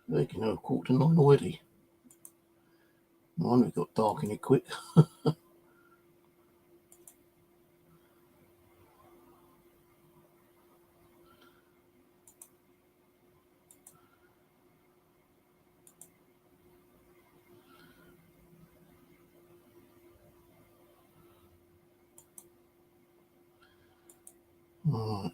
They can have 8:45 already. Mine we got dark in it quick. Right.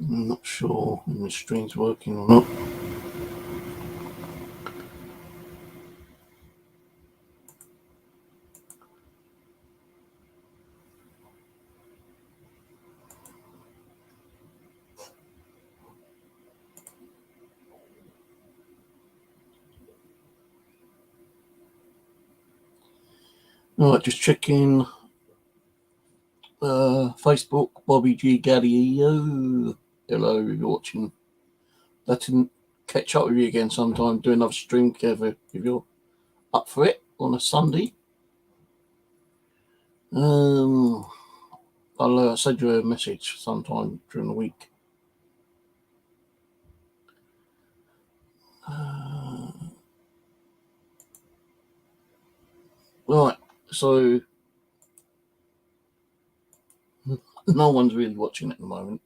I'm not sure if the stream's working or not. Right, just checking Facebook, Bobby G Galileo. Hello, if you're watching. Let him catch up with you again sometime, do another stream together if you're up for it on a Sunday. I'll send you a message sometime during the week. Right, so no one's really watching at the moment.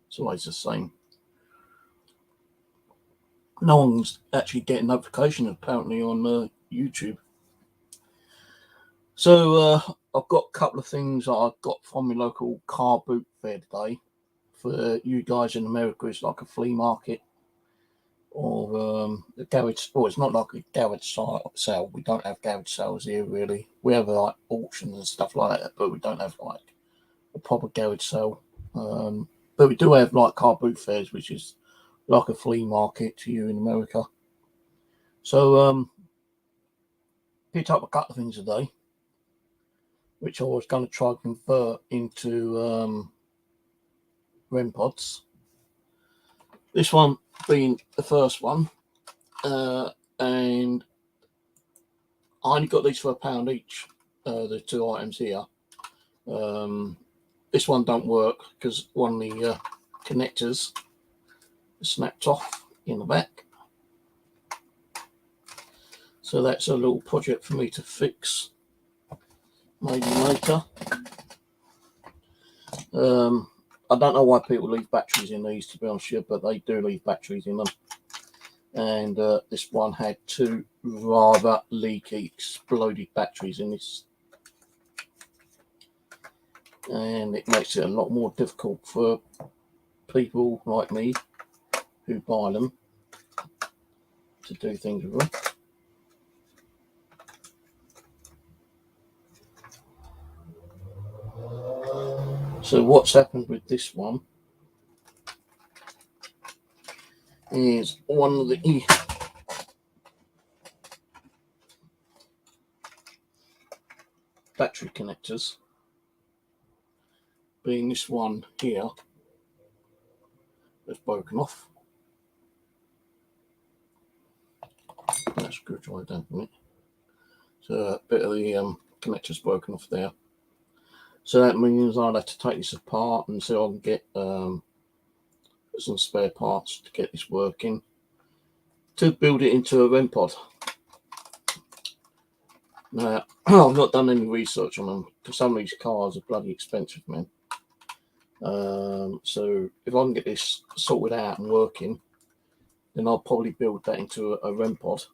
It's always the same. No one's actually getting notification apparently on YouTube. So I've got a couple of things that I've got from my local car boot fair today. For you guys in America, it's like a flea market or a garage. Well, it's not like a garage sale. We don't have garage sales here, really. We have like auctions and stuff like that, but we don't have like a proper garage sale. But we do have like car boot fairs, which is like a flea market to you in America. So picked up a couple of things today, which I was going to try and convert into Rem pods. This one being the first one, and I only got these for £1 each. The two items here. This one don't work because one of the connectors snapped off in the back. So that's a little project for me to fix maybe later. I don't know why people leave batteries in these, to be honest with you, but they do leave batteries in them. And this one had two rather leaky, exploded batteries in this. And it makes it a lot more difficult for people like me who buy them to do things with them. So what's happened with this one is one of the battery connectors, being this one here, has broken off. That screwdriver down from it. So a bit of the connector's broken off there. So that means I'll have to take this apart and see if I can get some spare parts to get this working to build it into a Rem pod. Now, I've not done any research on them because some of these cars are bloody expensive, man. So if I can get this sorted out and working, then I'll probably build that into a Rem pod.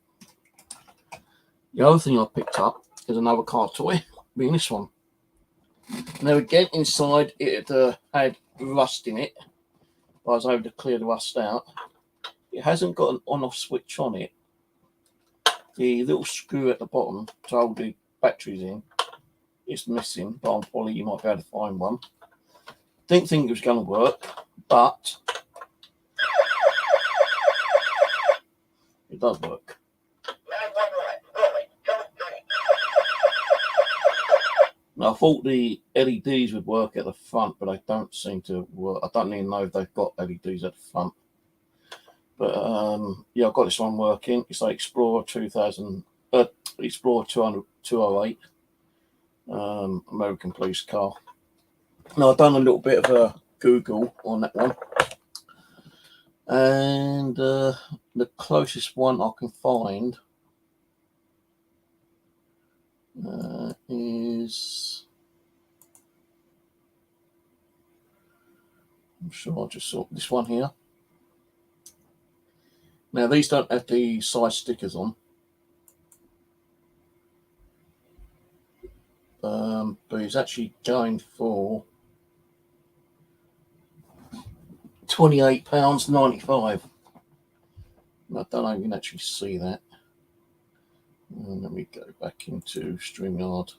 The other thing I picked up is another car toy, being this one. Now again, inside it had rust in it. I was able to clear the rust out. It hasn't got an on-off switch on it. The little screw at the bottom to hold the batteries in is missing, but I'm probably you might be able to find one. Didn't think it was going to work, but it does work. Now, I thought the LEDs would work at the front, but they don't seem to work. I don't even know if they've got LEDs at the front. But yeah, I've got this one working. It's like Explorer 208, American police car. Now, I've done a little bit of a Google on that one. And the closest one I can find is, I'm sure I just saw this one here. Now these don't have the size stickers on, but it's actually going for £28.95. I don't know if you can actually see that. Let me go back into Streamyard.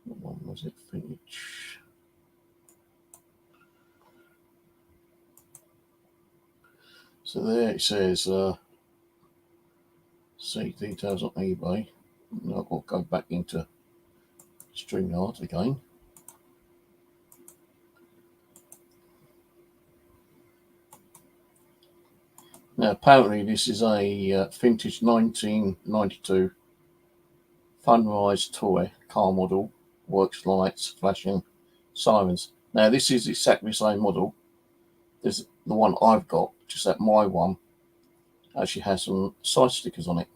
What one was it? Vintage. So there it says, see details on eBay. Now I'll go back into Streamyard again. Now apparently this is a vintage 1992 Funrise toy car model, works lights, flashing, sirens. Now this is exactly the same model. There's the one I've got, just that my one actually has some side stickers on it.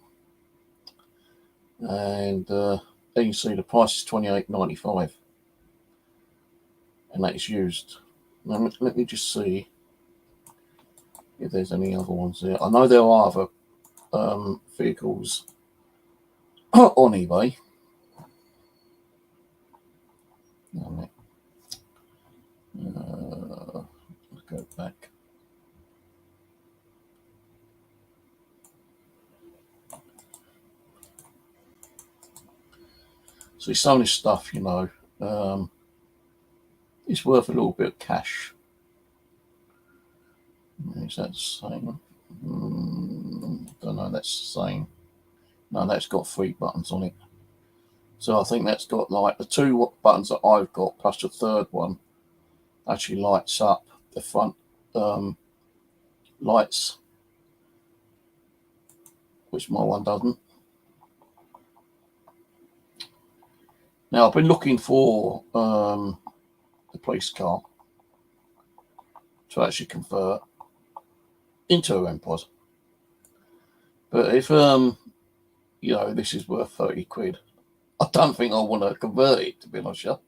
And there you can see the price is £28.95, and that is used. Now let me just see if there's any other ones there. I know there are other vehicles on eBay. Let's go back. See, some of this stuff, you know, it's worth a little bit of cash. Is that the same? Don't know, that's the same. No, that's got 3 buttons on it. So I think that's got like the 2 buttons that I've got plus the third one actually lights up the front lights, which my one doesn't. Now I've been looking for the police car to actually convert into a Rem Pod. But if you know, this is worth 30 quid, I don't think I want to convert it, to be honest with you,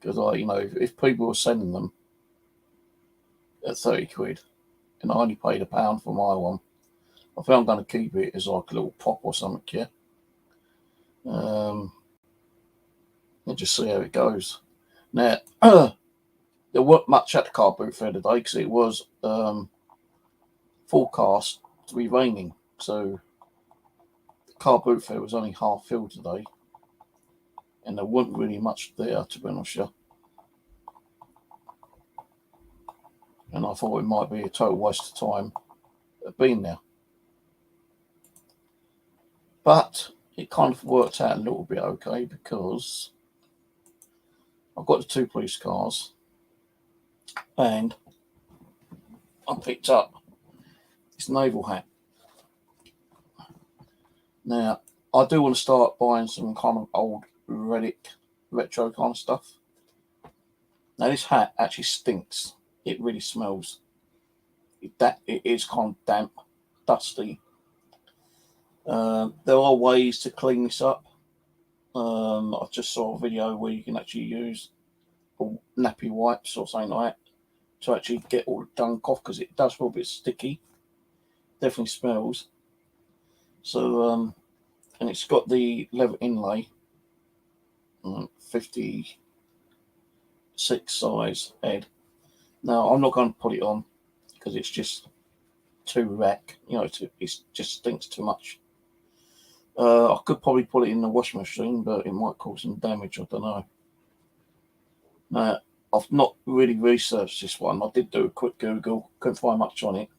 because you know, if people are sending them at 30 quid and I only paid £1 for my one, I think I'm going to keep it as like a little prop or something, yeah. And just see how it goes. Now, there weren't much at the car boot fair today because it was forecast to be raining, so the car boot fair was only half filled today, and there wasn't really much there, to be honest with you. And I thought it might be a total waste of time being there, but it kind of worked out a little bit okay because I've got the 2 police cars, and I picked up this naval hat. Now, I do want to start buying some kind of old relic, retro kind of stuff. Now, this hat actually stinks. It really smells. It is kind of damp, dusty. There are ways to clean this up. I just saw a video where you can actually use nappy wipes or something like that to actually get all the gunk off, because it does feel a bit sticky. Definitely smells. So, and it's got the leather inlay, 56 size head. Now, I'm not going to put it on because it's just too wreck. You know, it just stinks too much. I could probably put it in the washing machine, but it might cause some damage. I don't know. Now, I've not really researched this one. I did do a quick Google. Couldn't find much on it.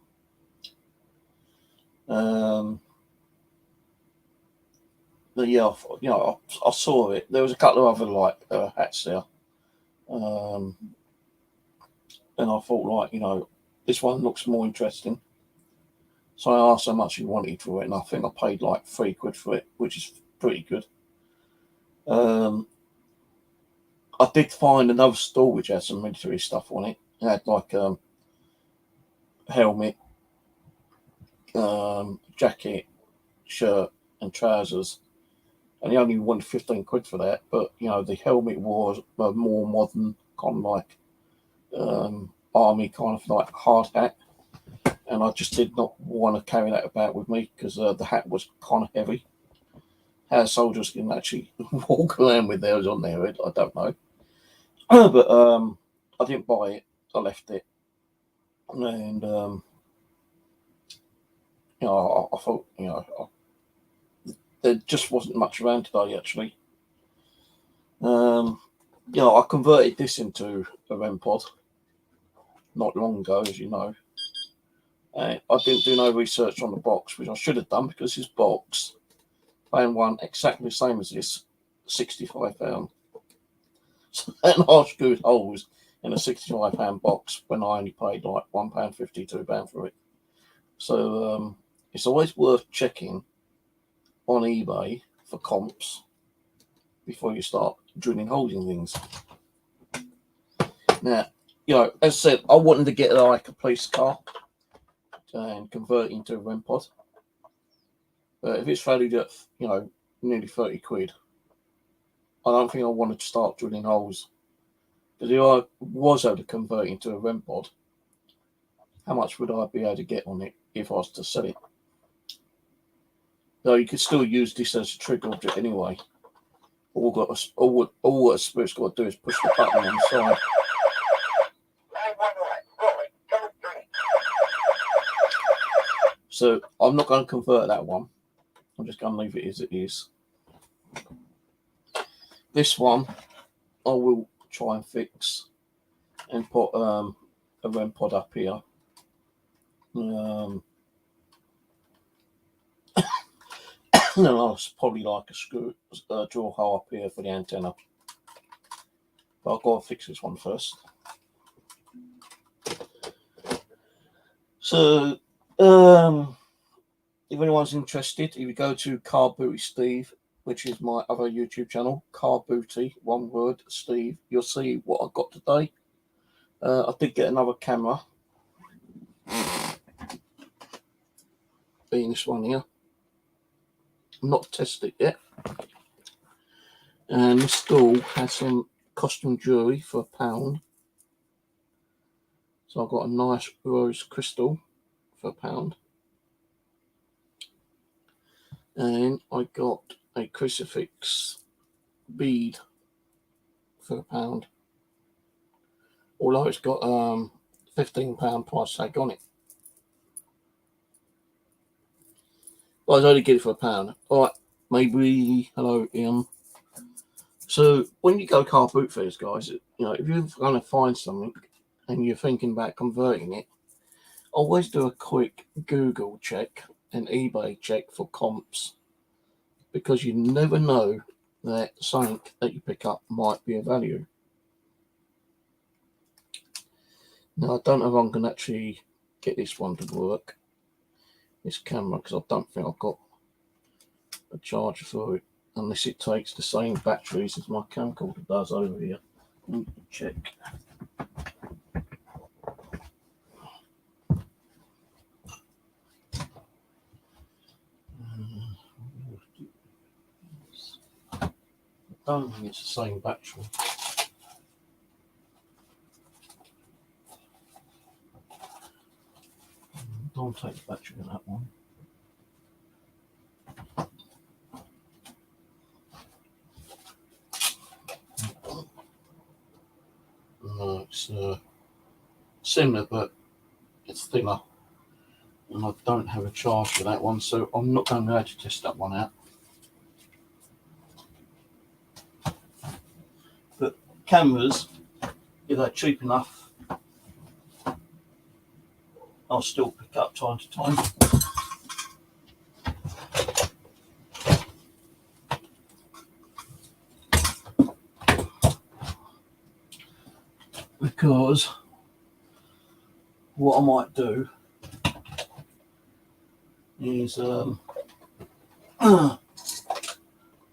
But yeah, I saw it. There was a couple of other hats there. And I thought, this one looks more interesting. So I asked how much he wanted for it, and I think I paid like £3 for it, which is pretty good. I did find another store which had some military stuff on it. It had like helmet, jacket, shirt, and trousers, and he only wanted £15 for that. But the helmet was a more modern kind of like army kind of like hard hat. And I just did not want to carry that about with me because the hat was kind of heavy. How soldiers can actually walk around with theirs on their head, I don't know. But I didn't buy it. I left it. And, I thought, there just wasn't much around today, actually. I converted this into a Rem Pod not long ago, as you know. I didn't do no research on the box, which I should have done, because this box, found one exactly the same as this, £65. So I screwed holes in a £65 box when I only paid like £1.50, £2 for it. So it's always worth checking on eBay for comps before you start drilling holes in things. Now, as I said, I wanted to get like a police car and convert it into a Rem Pod. But if it's valued at, nearly £30, I don't think I wanted to start drilling holes. Because if I was able to convert it into a Rem Pod, how much would I be able to get on it if I was to sell it? Though you could still use this as a trigger object anyway. All a spirit's got to do is push the button on the side. So I'm not going to convert that one. I'm just going to leave it as it is. This one I will try and fix and put a Rem Pod up here. And I'll probably like a screw drill hole up here for the antenna. But I've got to fix this one first. So if anyone's interested, if you go to Car Booty Steve, which is my other YouTube channel, Car Booty, one word, Steve, you'll see what I got today. I did get another camera, being this one here. I'm not tested it yet. And the stall has some costume jewellery for £1. So I've got a nice rose crystal for £1. And I got a crucifix bead for £1. Although it's got £15 price tag on it. But I was only get it for £1. Alright, maybe, hello Ian. So when you go car boot fairs, guys, if you're going to find something and you're thinking about converting it, always do a quick Google check and eBay check for comps, because you never know that something that you pick up might be of value. Now, I don't know if I can actually get this one to work, this camera, because I don't think I've got a charger for it, unless it takes the same batteries as my camcorder does over here. Let me check. I don't think it's the same battery. I'll take the battery of that one. No, it's similar, but it's thinner. And I don't have a charge for that one, so I'm not going to be able to test that one out. But cameras, if they're cheap enough, I'll still pick up time to time. Because what I might do is see if I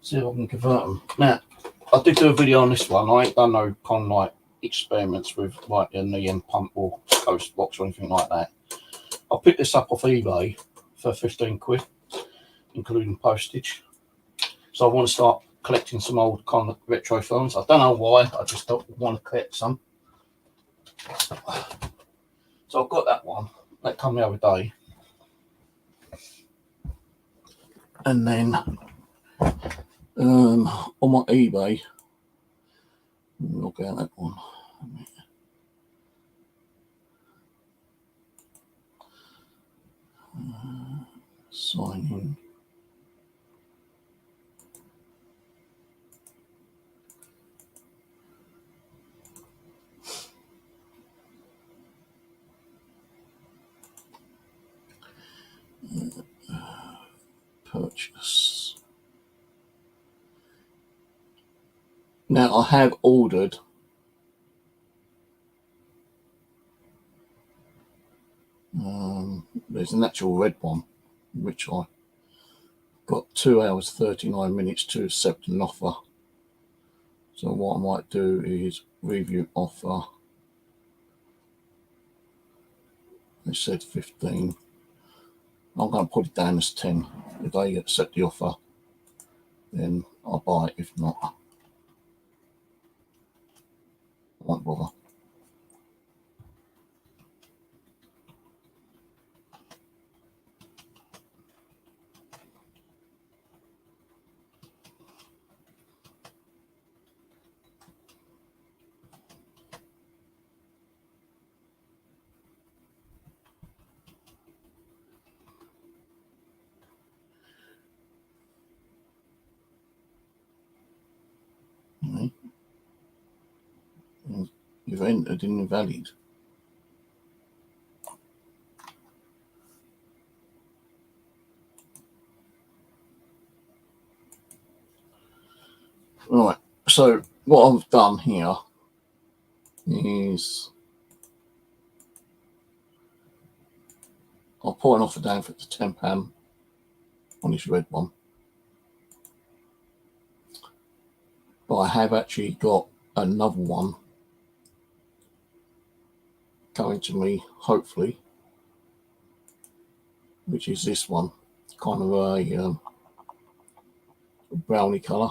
can convert them. Now, I did do a video on this one. I ain't done no like experiments with like a EM pump or coast box or anything like that. I picked this up off eBay for 15 quid, including postage. So I want to start collecting some old retro films. I don't know why, I just don't want to collect some. So I've got that one that come the other day. And then on my eBay, I'll get that one. Sign in. Purchase. Now I have ordered there's an actual red one which I got 2 hours 39 minutes to accept an offer. So what I might do is review offer. They said 15. I'm going to put it down as 10. If they accept the offer, then I'll buy it. If not, I won't bother. You've entered invalid. Right, so what I've done here is I'll put an offer down for the £10 on this red one. But I have actually got another one coming to me, hopefully, which is this one, kind of a brownie colour.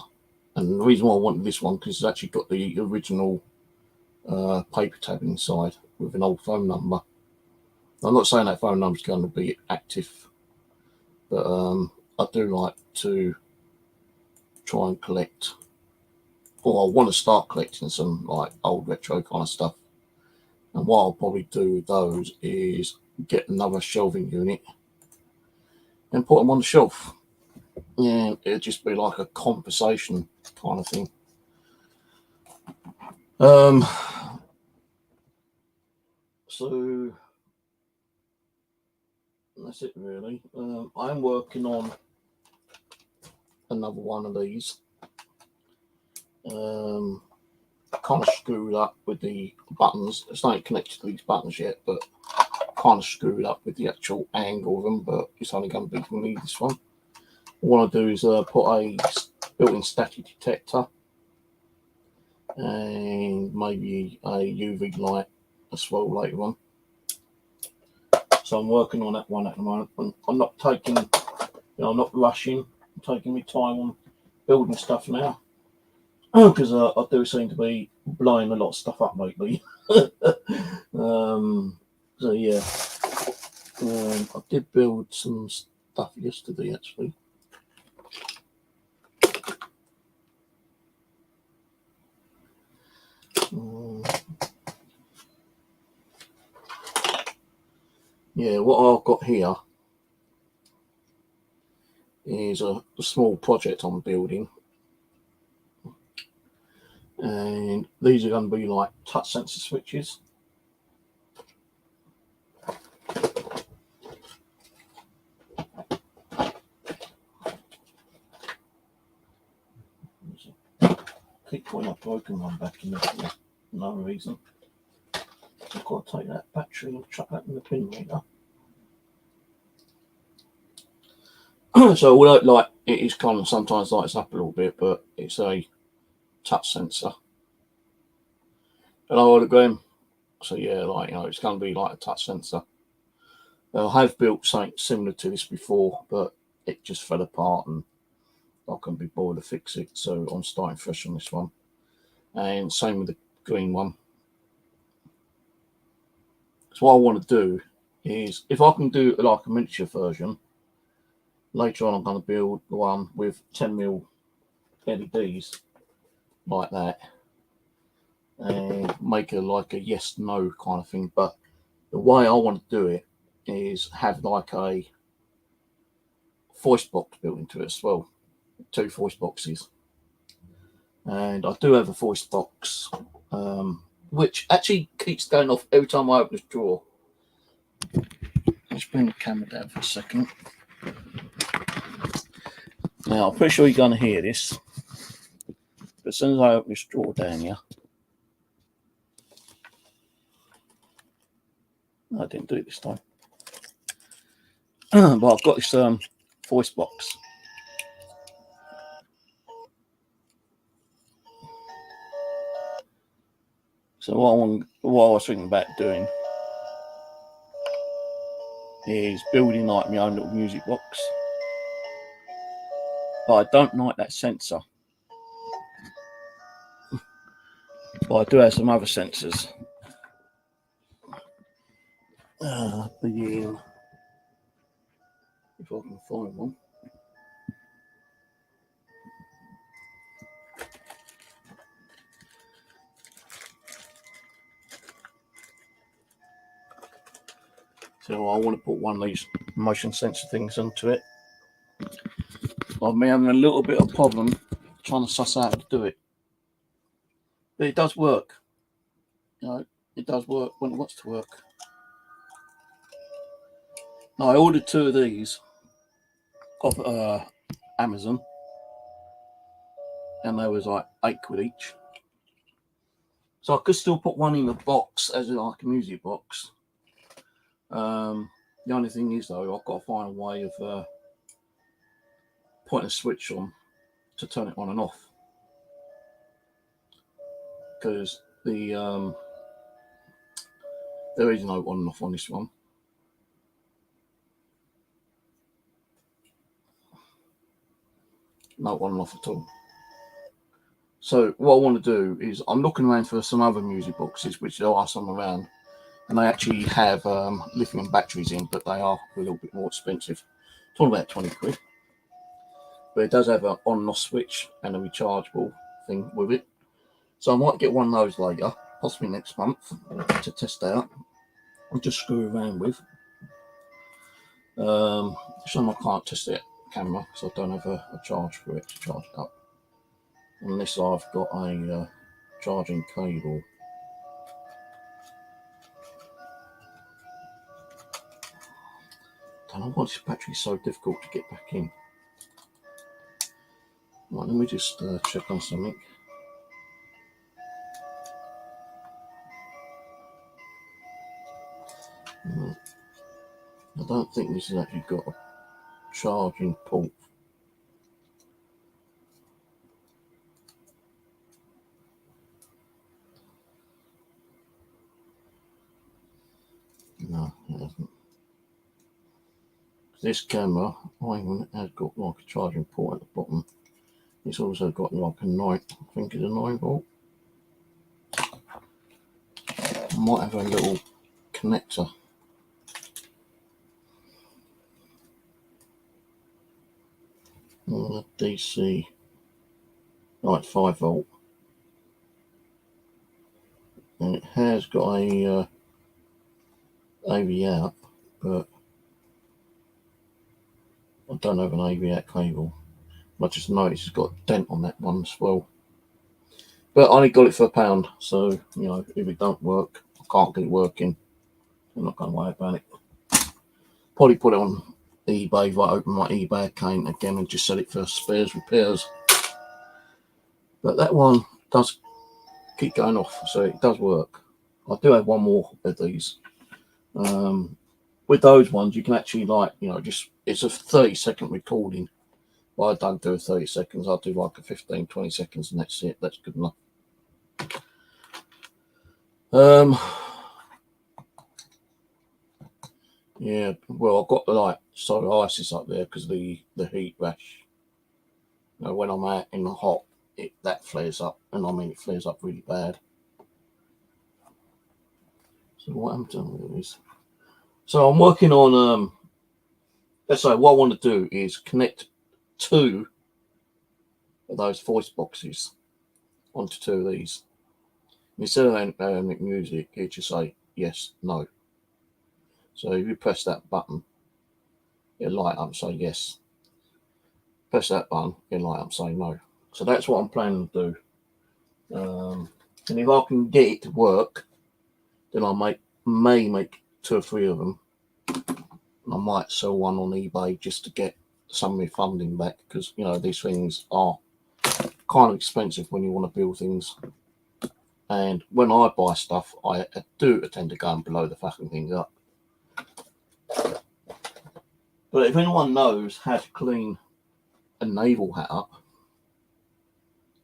And the reason why I wanted this one because it's actually got the original paper tab inside with an old phone number. I'm not saying that phone number is going to be active, but I do like to try and collect, or I want to start collecting some like old retro kind of stuff. And what I'll probably do with those is get another shelving unit and put them on the shelf. Yeah, it'll just be like a conversation kind of thing. So that's it really. I'm working on another one of these. Kind of screwed up with the buttons. It's not connected to these buttons yet, but kind of screwed up with the actual angle of them, but it's only going to be for me, this one. What I do is put a built-in static detector and maybe a UV light as well later on. So I'm working on that one at the moment. I'm not taking, I'm not rushing. I'm taking my time on building stuff now because I do seem to be blowing a lot of stuff up lately. So yeah. I did build some stuff yesterday, actually. Yeah, what I've got here is a small project I'm building. And these are going to be like touch sensor switches. Keep putting a broken one back in there for no reason. I've got to take that battery and chuck that in the pin reader. So although like it is kind of sometimes lights up a little bit, but it's a touch sensor. And I would agree. So yeah, like it's going to be like a touch sensor. I have built something similar to this before, but it just fell apart and I couldn't be bothered to fix it. So I'm starting fresh on this one. And same with the green one. So what I want to do is, if I can do like a miniature version, later on I'm going to build the one with 10mm LEDs like that and make it like a yes no kind of thing. But the way I want to do it is have like a voice box built into it as well, 2 voice boxes. And I do have a voice box which actually keeps going off every time I open this drawer. Let's bring the camera down for a second. Now I'm pretty sure you're going to hear this, but as soon as I open this drawer down here, I didn't do it this time. But I've got this voice box. So what I was thinking about doing is building like my own little music box. But I don't like that sensor. But I do have some other sensors. If I can find one. So I want to put one of these motion sensor things onto it. I've been having a little bit of problem trying to suss out how to do it. But it does work. It does work when it wants to work. Now I ordered 2 of these off Amazon, and they was like £8 each. So I could still put one in the box as like a music box. The only thing is though, I've got to find a way of putting a switch on to turn it on and off, because the there is no on and off on this one. No on and off at all. So what I want to do is, I'm looking around for some other music boxes, which there are some around, and they actually have lithium batteries in, but they are a little bit more expensive. It's all about £20. But it does have an on and off switch and a rechargeable thing with it. So I might get one of those later, possibly next month, to test out and just screw around with. So I can't test it camera because I don't have a charge for it to charge it up, unless I've got a charging cable. I don't know why this battery is so difficult to get back in. Right, let me just check on something. I don't think this has actually got a charging port. No, it hasn't. This camera, has got like a charging port at the bottom. It's also got like a 9, I think it's a 9 volt. I might have a little connector. DC, right, 5 volt. And it has got a AV out, but I don't have an AV out cable. I just noticed it's got a dent on that one as well. But I only got it for £1, so you know, if it don't work, I can't get it working, I'm not going to worry about it. Probably put it on eBay if I open my eBay account again and just sell it for spares repairs. But that one does keep going off, so it does work. I do have one more of these. With those ones, you can actually, like, you know, just, it's a 30-second recording. But I don't do 30 seconds. I'll do like a 15, 20 seconds, and that's it. That's good enough. Yeah, well, I've got like psoriasis up there because the heat rash. You know, when I'm out in the hot, that flares up, and I mean it flares up really bad. So what I'm doing with this, so I'm working on let's say what I want to do is connect 2 of those voice boxes onto 2 of these. Instead of dynamic music, it just say yes, no. So if you press that button, it'll light up and say yes. Press that button, it'll light up and say no. So that's what I'm planning to do. And if I can get it to work, then I may make 2 or 3 of them. And I might sell one on eBay just to get some of my funding back, because you know these things are kind of expensive when you want to build things. And when I buy stuff, I do tend to go and blow the fucking things up. But if anyone knows how to clean a naval hat up,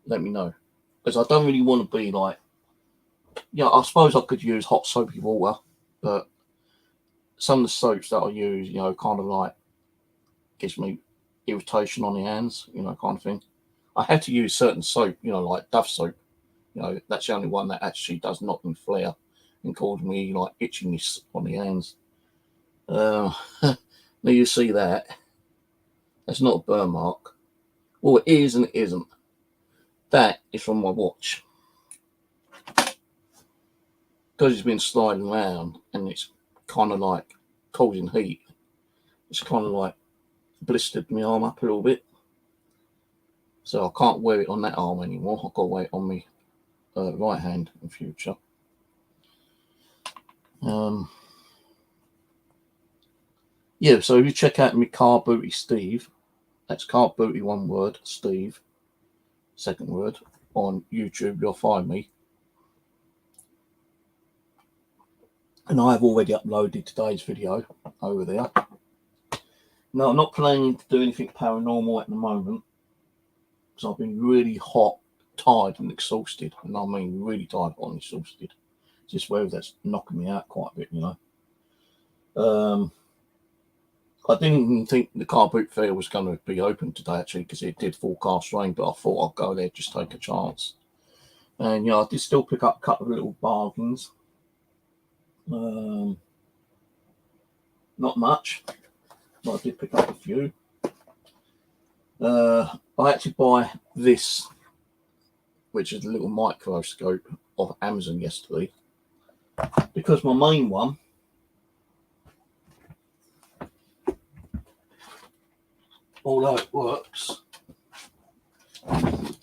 let me know. Because I don't really want to be like, yeah, I suppose I could use hot soapy water, but some of the soaps that I use, you know, kind of like gives me irritation on the hands, you know, kind of thing. I had to use certain soap, you know, like Dove soap. You know, that's the only one that actually does not flare and cause me like itchiness on the hands. Now you see that. That's not a burn mark. Well, it is and it isn't. That is from my watch. Because it's been sliding around and it's kind of like causing heat. It's kind of like blistered my arm up a little bit. So I can't wear it on that arm anymore. I've got to wear it on my right hand in future. Yeah, so if you check out my Car Booty Steve, that's Car Booty one word, Steve, second word, on YouTube, you'll find me. And I have already uploaded today's video over there. No, I'm not planning to do anything paranormal at the moment, because I've been really hot, tired and exhausted. And I mean really tired and exhausted. Just whether that's knocking me out quite a bit, you know. I didn't even think the car boot fair was going to be open today, actually, because it did forecast rain, but I thought I'd go there, just take a chance. And, you know, I did still pick up a couple of little bargains. Not much, but I did pick up a few. I had to buy this, which is a little microscope off Amazon yesterday, because my main one, although it works,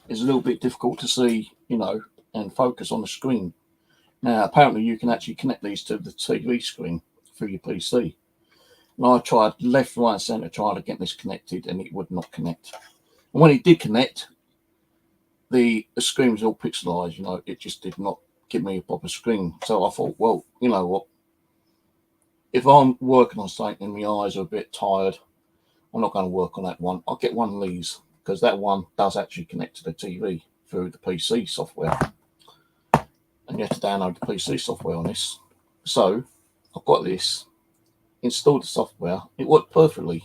is a little bit difficult to see, you know, and focus on the screen. Now, apparently you can actually connect these to the TV screen through your PC. And I tried left, right, and centre trying to get this connected, and it would not connect. And when it did connect, the screen was all pixelised, you know, it just did not give me a proper screen. So I thought, well, you know what? If I'm working on something and my eyes are a bit tired, I'm not going to work on that one. I'll get one of these, because that one does actually connect to the TV through the PC software. And you have to download the PC software on this. So I've got this, installed the software, it worked perfectly.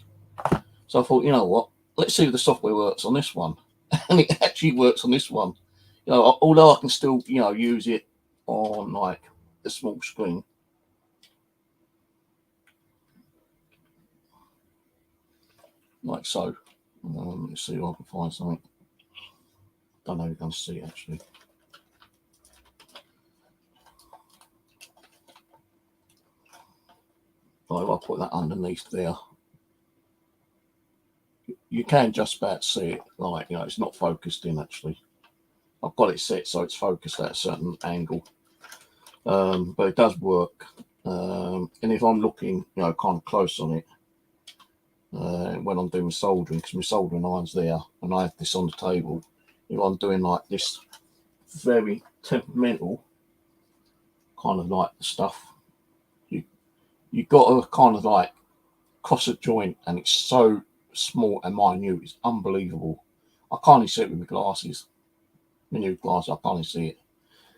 So I thought, you know what, let's see if the software works on this one. And it actually works on this one. You know, although I can still, you know, use it on like the small screen. Like so. Let's see if I can find something. Don't know if you can see it, actually. If I put that underneath there, you can just about see it. Like, you know, it's not focused in actually. I've got it set so it's focused at a certain angle, but it does work. And if I'm looking, you know, kind of close on it, when I'm doing soldering, because my soldering iron's there, and I have this on the table. If I'm doing like this very temperamental kind of like stuff, you got to kind of like cross a joint, and it's so small and minute, it's unbelievable. I can't even see it with my glasses. My new glasses, I can't even see it.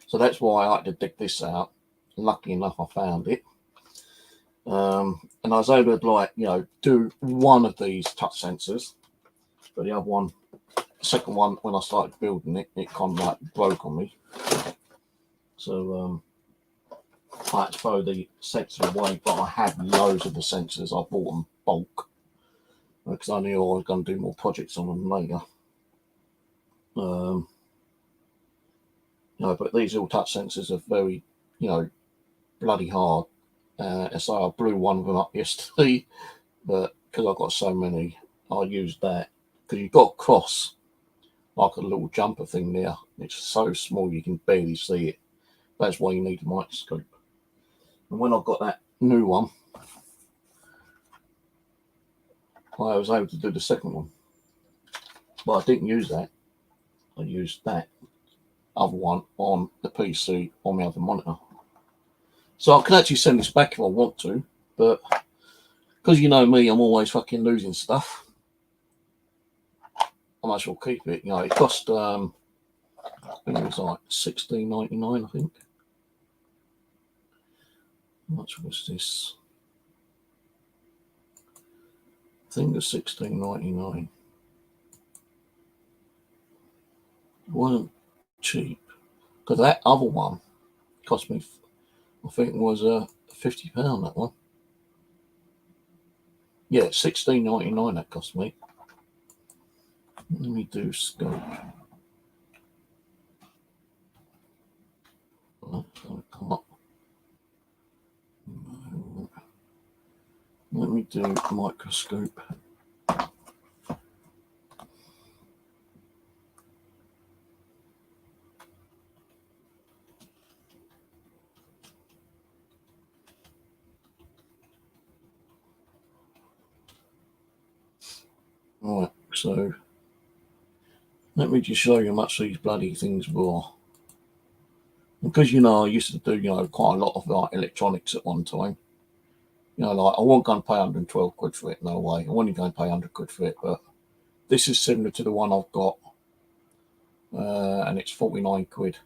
So that's why I like to dig this out. Lucky enough, I found it. And I was able to, like, you know, do one of these touch sensors, but the other one, the second one, when I started building it, it kind of like broke on me. So I had to throw the sensor away, but I had loads of the sensors. I bought them bulk because I knew I was going to do more projects on them later. You know, but these little touch sensors are very, you know, bloody hard. So I blew one of them up yesterday, but because I've got so many, I used that. Because you've got to cross like a little jumper thing there. It's so small you can barely see it. That's why you need a microscope. And when I got that new one, I was able to do the second one. But I didn't use that. I used that other one on the PC on my other monitor. So I can actually send this back if I want to, but because you know me, I'm always fucking losing stuff. I might as well keep it. You know, it cost I think it was like $16.99, I think. How much was this? I think it was $16.99. It wasn't cheap because that other one cost me, I think it was £50 that one. Yeah, $16.99 that cost me. Let me do scope. I can't. Let me do microscope. Right, so let me just show you how much these bloody things were. Because, you know, I used to do, you know, quite a lot of like electronics at one time. You know, like I wasn't going to pay 112 quid for it, no way. I wasn't going to pay 100 quid for it, but this is similar to the one I've got, and it's 49 quid.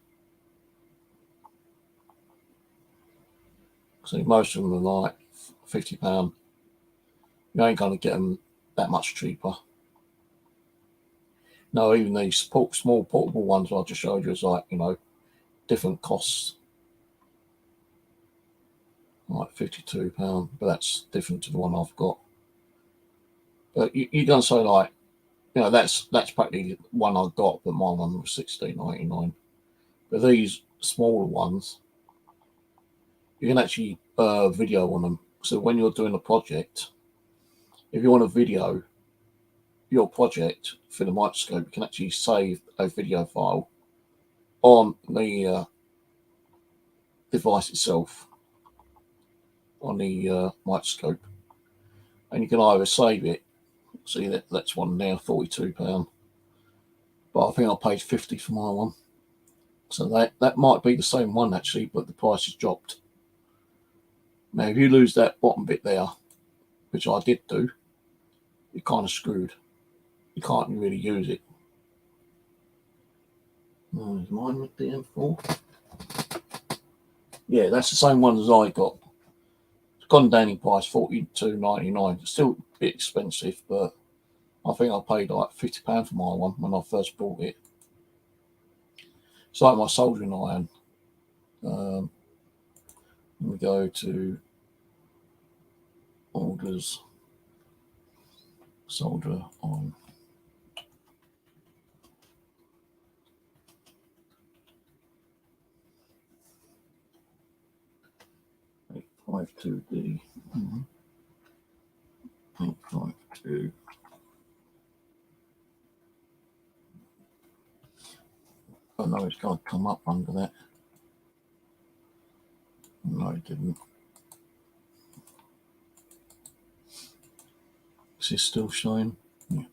So most of them are like £50. You ain't going to get them that much cheaper. No, even these small portable ones I just showed you is like, you know, different costs. Like £52, but that's different to the one I've got. But you're going to say, like, you know, that's practically the one I got, but my one was $16.99. But these smaller ones, you can actually video on them. So when you're doing a project, if you want to video your project through the microscope, you can actually save a video file on the device itself, on the microscope, and you can either save it. See, that's one now, £42. But I think I paid $50 for my one. So that might be the same one actually, but the price has dropped. Now, if you lose that bottom bit there, which I did do, you're kind of screwed. You can't really use it. Oh, is mine with DM4? Yeah, that's the same one as I got. It's gone down in price, $42.99. It's still a bit expensive, but I think I paid like £50 for my one when I first bought it. It's like my soldering iron. Let me go to orders, solder on. 852D. 852. I know it's got to come up under that. No, it didn't. Is this still showing? Yeah.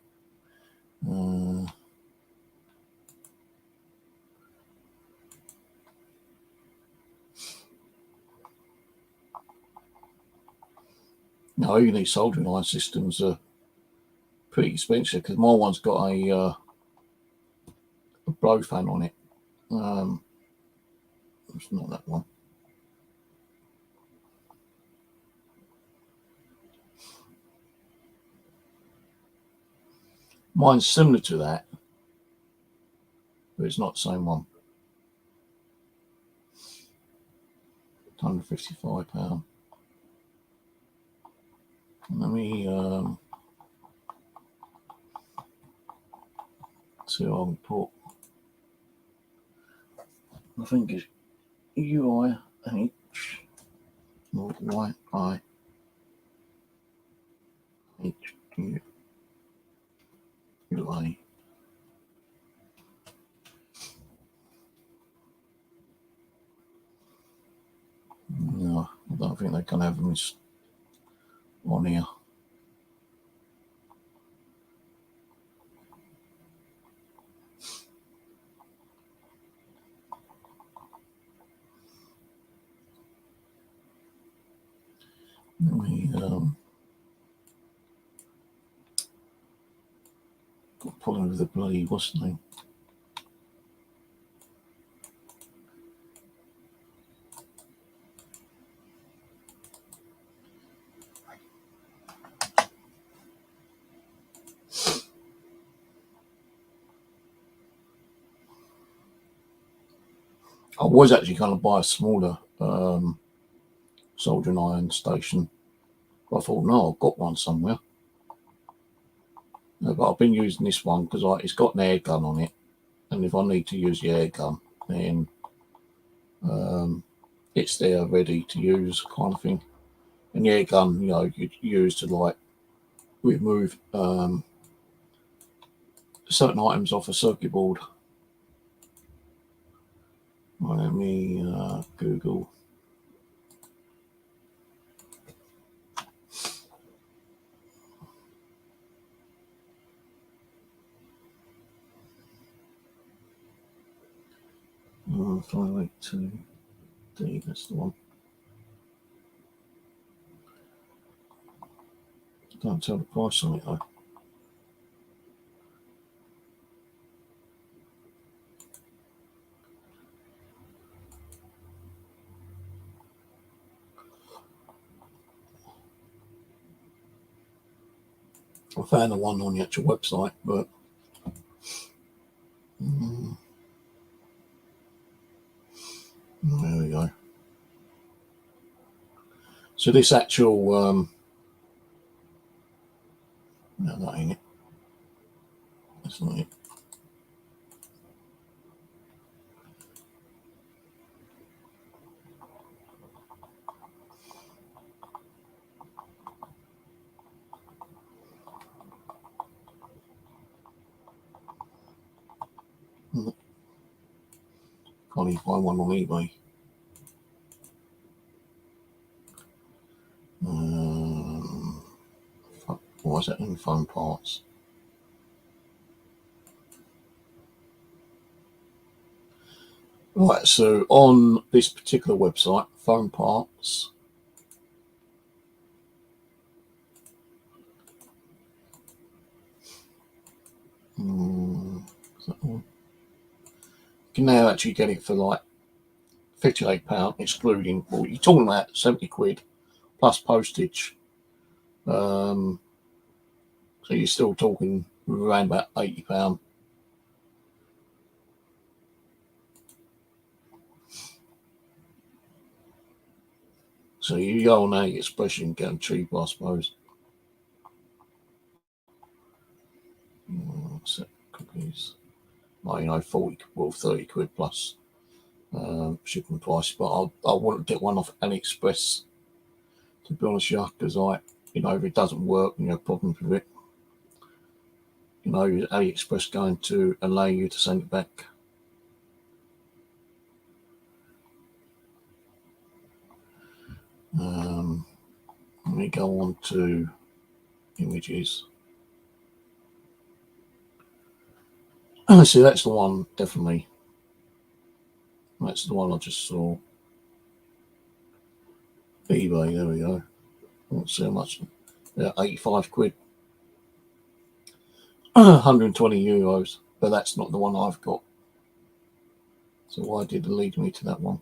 No, even these soldering line systems are pretty expensive because my one's got a blow fan on it. It's not that one. Mine's similar to that, but it's not the same one. £155. Let me see what I can put. I think it's UIH or YIH UA. No, I don't think they can have them on here. Let me got pulling with the bloody what's the name? I was actually going to buy a smaller soldering iron station, but I thought, no, I've got one somewhere. No, but I've been using this one because it's got an air gun on it, and if I need to use the air gun, then it's there ready to use, kind of thing. And the air gun, you know, you use to like remove certain items off a circuit board. Well, let me Google. Oh, 582D, that's the one. Don't tell the price on it though. I found the one on the actual website, but there we go. So this actual no, that ain't it. That's not it. Can't even find one on eBay. Why is that in phone parts? Right, so on this particular website, phone parts, is that one? You can now actually get it for like £58, excluding, well, you're talking about 70 quid plus postage. So you're still talking around about £80. So you go on that expression and get them cheaper, I suppose. Set cookies. Well, you know, 30 quid plus shipping price, but I wouldn't get one off AliExpress to be honest with you, because if it doesn't work and you have problems with it, is AliExpress going to allow you to send it back? Let me go on to images. See, that's the one, definitely. That's the one I just saw. eBay, there we go. Not so much. Yeah, 85 quid. 120 euros, but that's not the one I've got. So why did it lead me to that one?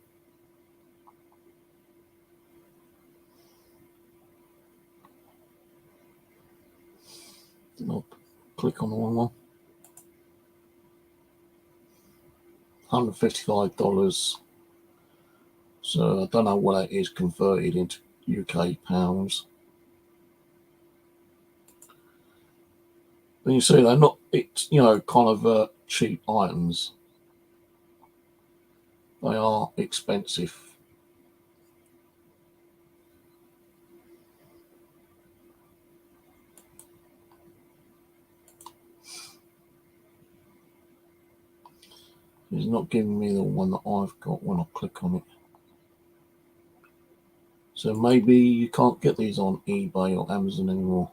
Did I click on the wrong one? $155. So I don't know what that is converted into UK pounds. But you see, they're not, it's, kind of cheap items. They are expensive. It's not giving me the one that I've got when I click on it. So maybe you can't get these on eBay or Amazon anymore.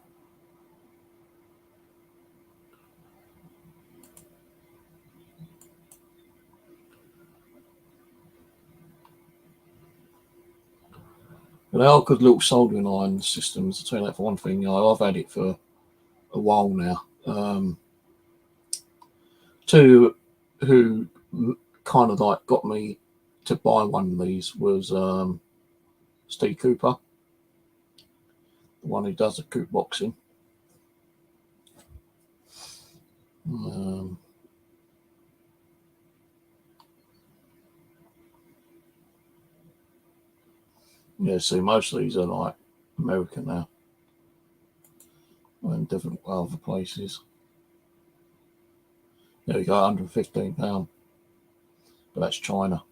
But they are good little soldering iron systems. I'll tell you that for one thing. I've had it for a while now. Two who kind of like got me to buy one of these was Steve Cooper, the one who does the coop boxing. Yeah, see, most of these are like American now and different other places. There we go, £115, but that's China.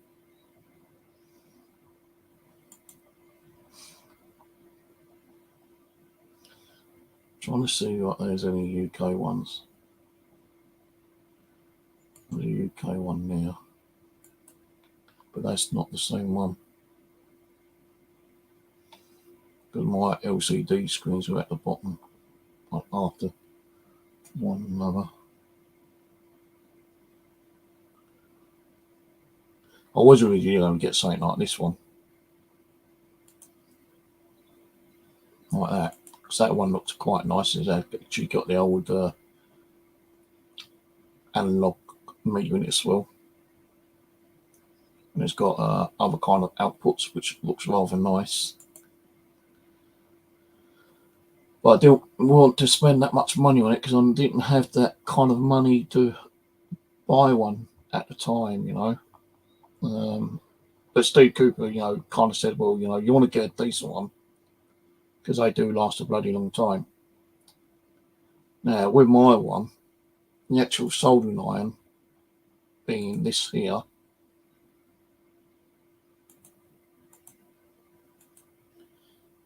Trying to see what there's any UK ones. There's a UK one now, but that's not the same one. Because my LCD screens are at the bottom, like after one another. I was originally going to get something like this one, like that. Because that one looked quite nice. It's actually got the old analog meter in it as well. And it's got other kind of outputs, which looks rather nice. But I didn't want to spend that much money on it because I didn't have that kind of money to buy one at the time, But Steve Cooper, kind of said, well, you want to get a decent one because they do last a bloody long time. Now, with my one, the actual soldering iron being this here,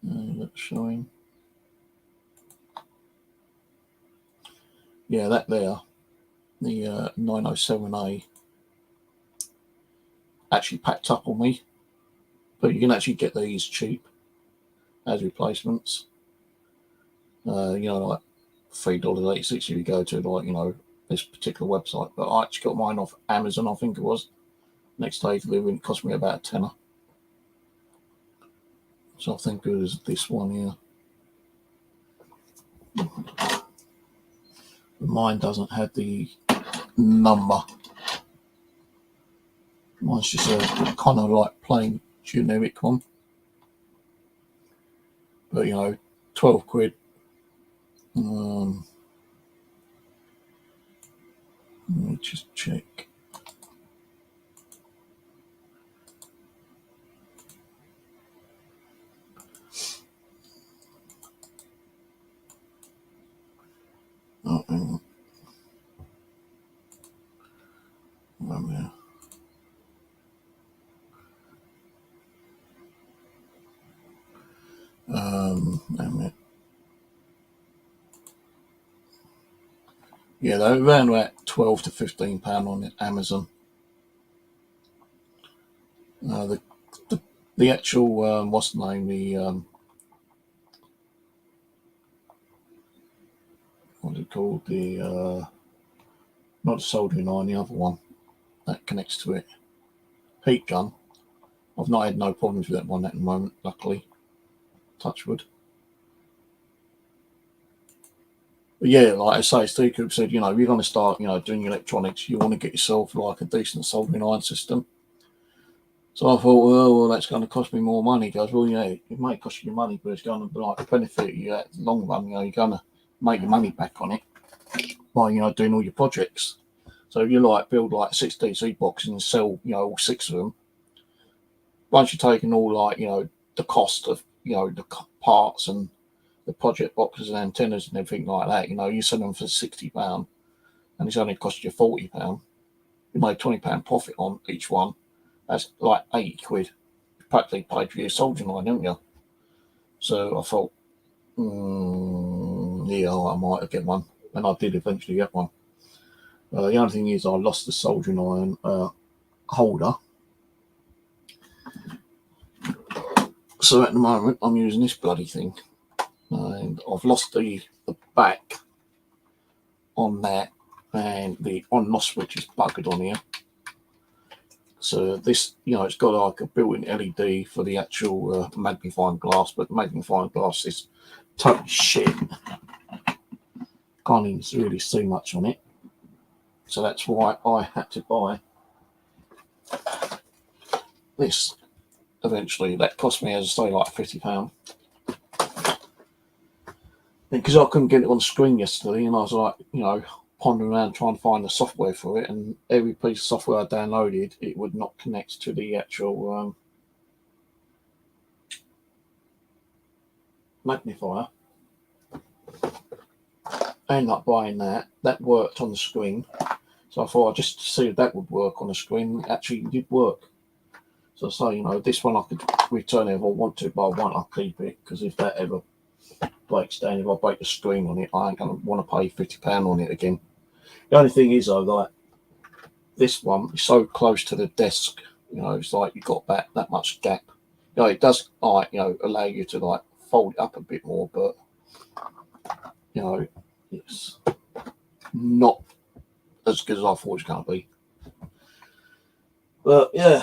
that's showing. Yeah, that there, the 907A, actually packed up on me. But you can actually get these cheap as replacements. Like $3.86 if you go to this particular website. But I actually got mine off Amazon, I think it was. Next day delivery, it cost me about a tenner. So I think it was this one here. Mine doesn't have the number. Mine's just a kind of like plain generic one. But 12 quid. Let me just check. Oh, yeah. Wait a minute. Yeah, they're around about £12 to £15 on Amazon. The actual what's the name? What's it called? The not the soldering iron, the other one that connects to it. Heat gun. I've not had no problems with that one at the moment, luckily. Touch wood. But yeah, like I say, Steve Coop said, if you're going to start, doing electronics, you want to get yourself like a decent soldering iron system. So I thought, well, that's going to cost me more money. He goes, well, yeah, it may cost you money, but it's going to benefit you at the long run. You're going to make your money back on it by, doing all your projects. So if you build like 6 DC boxes and sell, all 6 of them, once you've taken all the cost of, the parts and the project boxes and antennas and everything like that, you sell them for £60 and it's only cost you £40. You made £20 profit on each one. That's like £80. You practically paid for your soldering iron, haven't you? So I thought, yeah, I might get one. And I did eventually get one. The only thing is I lost the soldering iron holder. So at the moment I'm using this bloody thing. And I've lost the back on that, and the on-loss switch is buggered on here. So this, it's got like a built-in LED for the actual magnifying glass, but the magnifying glass is totally shit. Can't even really see much on it. So that's why I had to buy this. Eventually, that cost me, as I say, like £50. Because I couldn't get it on screen yesterday, and I was like, pondering around trying to find the software for it, and every piece of software I downloaded, it would not connect to the actual magnifier. I ended up buying that. That worked on the screen, so I thought I'd just see if that would work on the screen. It actually did work. So I say, this one I could return it if I want to, but I won't. I'll keep it, because if that ever breaks down, if I break the screen on it, I ain't going to want to pay £50 on it again. The only thing is, though, like this one is so close to the desk, it's like you've got that much gap. It does allow you to fold it up a bit more, but it's not as good as I thought it was going to be. But yeah,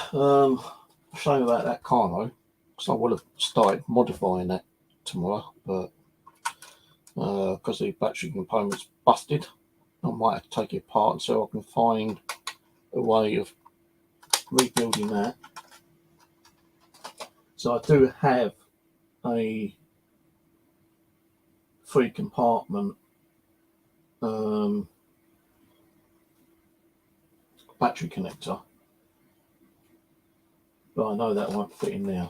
shame about that car though, because I would have started modifying that tomorrow, but because the battery component's busted, I might have to take it apart so I can find a way of rebuilding that. So I do have a 3-compartment battery connector, but I know that won't fit in there.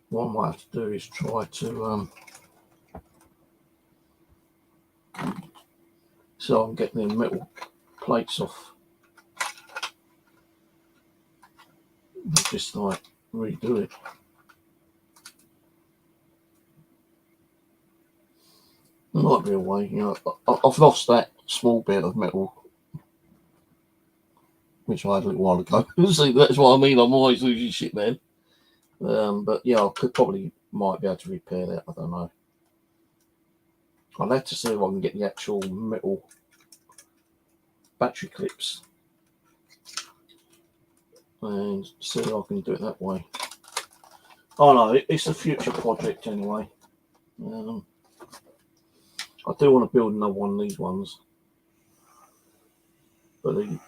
What I might have to do is try to so I'm getting the metal plates off, just redo it. There might be a way, I've lost that small bit of metal which I had a little while ago. See, that's what I mean, I'm always losing shit, man. But yeah, I might be able to repair that, I don't know. I'll have to see if I can get the actual metal battery clips and see if I can do it that way. Oh no, it's a future project anyway. I do want to build another one of these ones, but I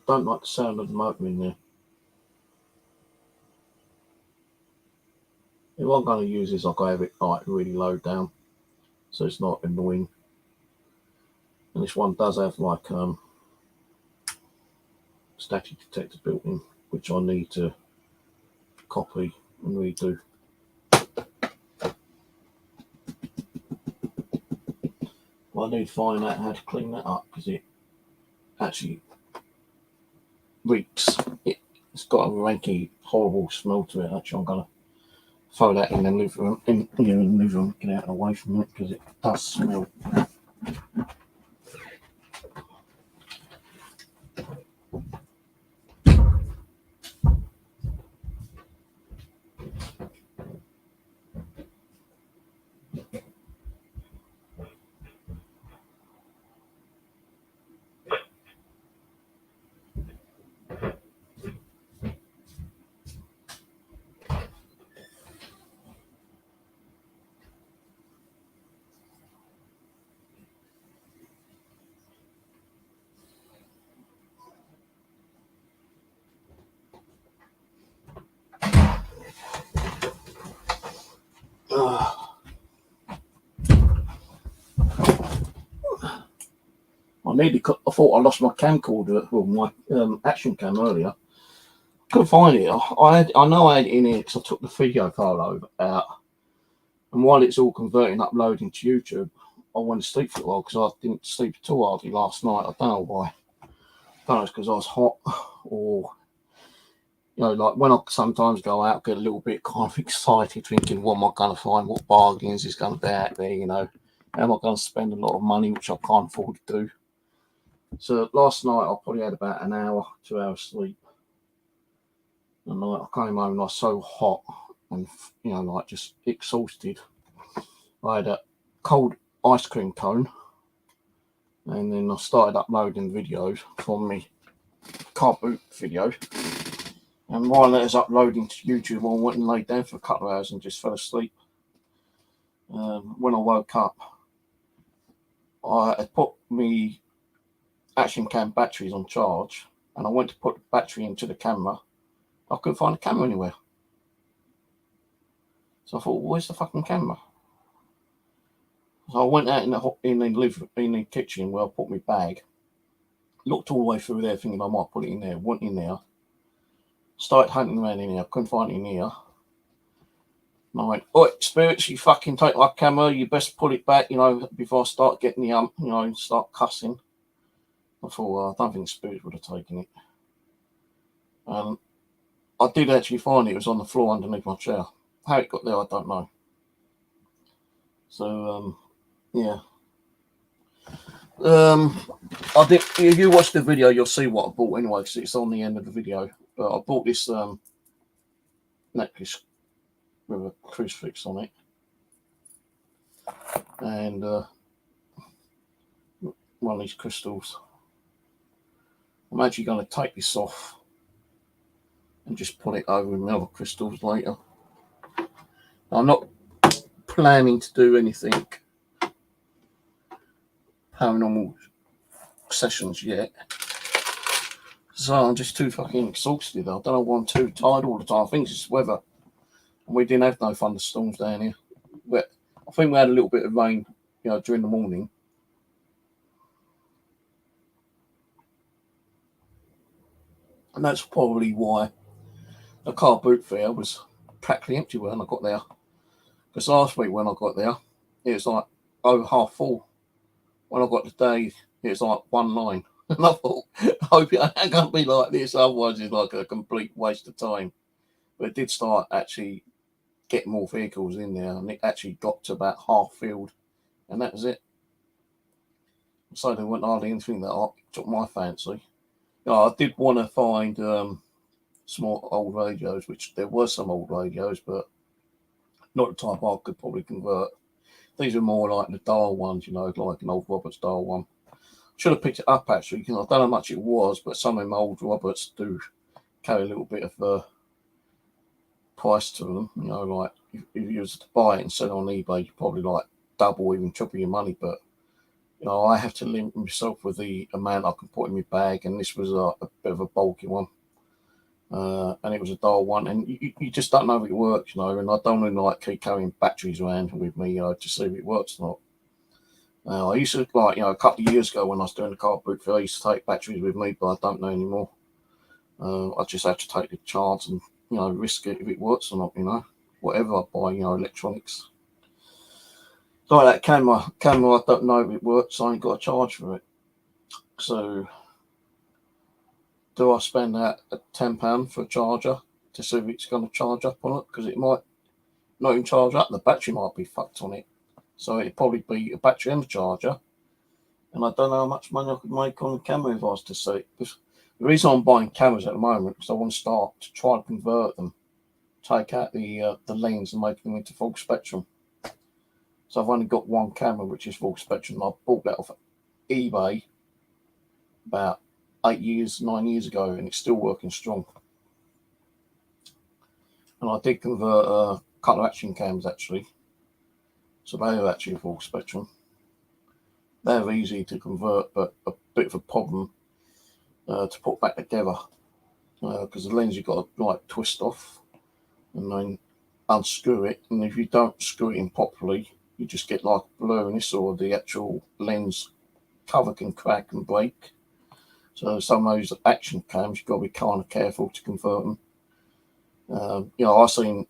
don't like the sound of the motor in there. If I'm going to use this, I'll have it really low down, so it's not annoying. And this one does have static detector built in, which I need to copy and redo. Well, I need to find out how to clean that up, because it actually reeks. It's got a ranky, horrible smell to it. Actually, I'm gonna throw that in the living room, in the living room, get out away from it because it does smell. I thought I lost my camcorder, or my action cam earlier. Couldn't find it. I know I had it in here because I took the video file out, and while it's all converting, uploading to YouTube, I went to sleep for a while because I didn't sleep too hardly last night. I don't know why. I don't know if it's because I was hot, or like when I sometimes go out, get a little bit kind of excited, thinking, what am I going to find? What bargains is going to be out there? Am I going to spend a lot of money, which I can't afford to do? So last night I probably had about an hour, 2 hours sleep. And I came home and I was so hot and just exhausted. I had a cold ice cream cone, and then I started uploading videos from my car boot video. And while it was uploading to YouTube, I went and laid down for a couple of hours and just fell asleep. When I woke up, I had put my action cam batteries on charge, and I went to put the battery into the camera. I couldn't find the camera anywhere. So I thought, where's the fucking camera? So I went out in the kitchen where I put my bag, looked all the way through there thinking I might put it in there, went in there, started hunting around in there, couldn't find it in here. And I went, oi, spirits, you fucking take my camera, you best put it back, before I start getting the start cussing. I thought, well, I don't think spirits would have taken it. I did actually find it was on the floor underneath my chair. How it got there, I don't know. So, yeah. I did. If you watch the video, you'll see what I bought anyway, because it's on the end of the video. But I bought this necklace with a crucifix on it, and one of these crystals. I'm actually going to take this off and just put it over with my other crystals later. I'm not planning to do anything paranormal sessions yet, so I'm just too fucking exhausted. I don't know why I'm too tired all the time. I think it's just weather, and we didn't have no thunderstorms down here. But I think we had a little bit of rain, during the morning. And that's probably why the car boot fair was practically empty when I got there. Because last week when I got there, it was like over half full. When I got today, it was like one line. And I thought, I hope it ain't going to be like this, otherwise it's like a complete waste of time. But it did start actually getting more vehicles in there, and it actually got to about half filled, and that was it. So there wasn't hardly anything that took my fancy. I did want to find some old radios, which there were some old radios, but not the type I could probably convert. These are more like the dial ones, like an old Roberts dial one. Should have picked it up actually, because I don't know how much it was, but some of them old Roberts do carry a little bit of price to them. Like if you was to buy it and sell it on eBay, you probably like double, even triple your money. But I have to limit myself with the amount I can put in my bag, and this was a bit of a bulky one. And it was a dial one, and you just don't know if it works, and I don't really keep carrying batteries around with me, to see if it works or not. I used to, a couple of years ago when I was doing the car boot fair, I used to take batteries with me, but I don't know anymore. I just have to take the chance and, risk it if it works or not, whatever I buy, electronics. Like that camera, I don't know if it works, so I ain't got a charge for it. So do I spend that £10 for a charger to see if it's going to charge up on it? Because it might not even charge up. The battery might be fucked on it. So it'd probably be a battery and a charger. And I don't know how much money I could make on the camera if I was to see it. The reason I'm buying cameras at the moment is I want to start to try to convert them, take out the lens and make them into full spectrum. So I've only got one camera which is full spectrum. I bought that off eBay about 9 years ago, and it's still working strong. And I did convert a couple of action cams actually, so they're actually full spectrum. They're easy to convert, but a bit of a problem to put back together because the lens you've got to like twist off and then unscrew it, and if you don't screw it in properly, you just get like blurriness, or the actual lens cover can crack and break. So some of those action cams, you've got to be kind of careful to convert them. I've seen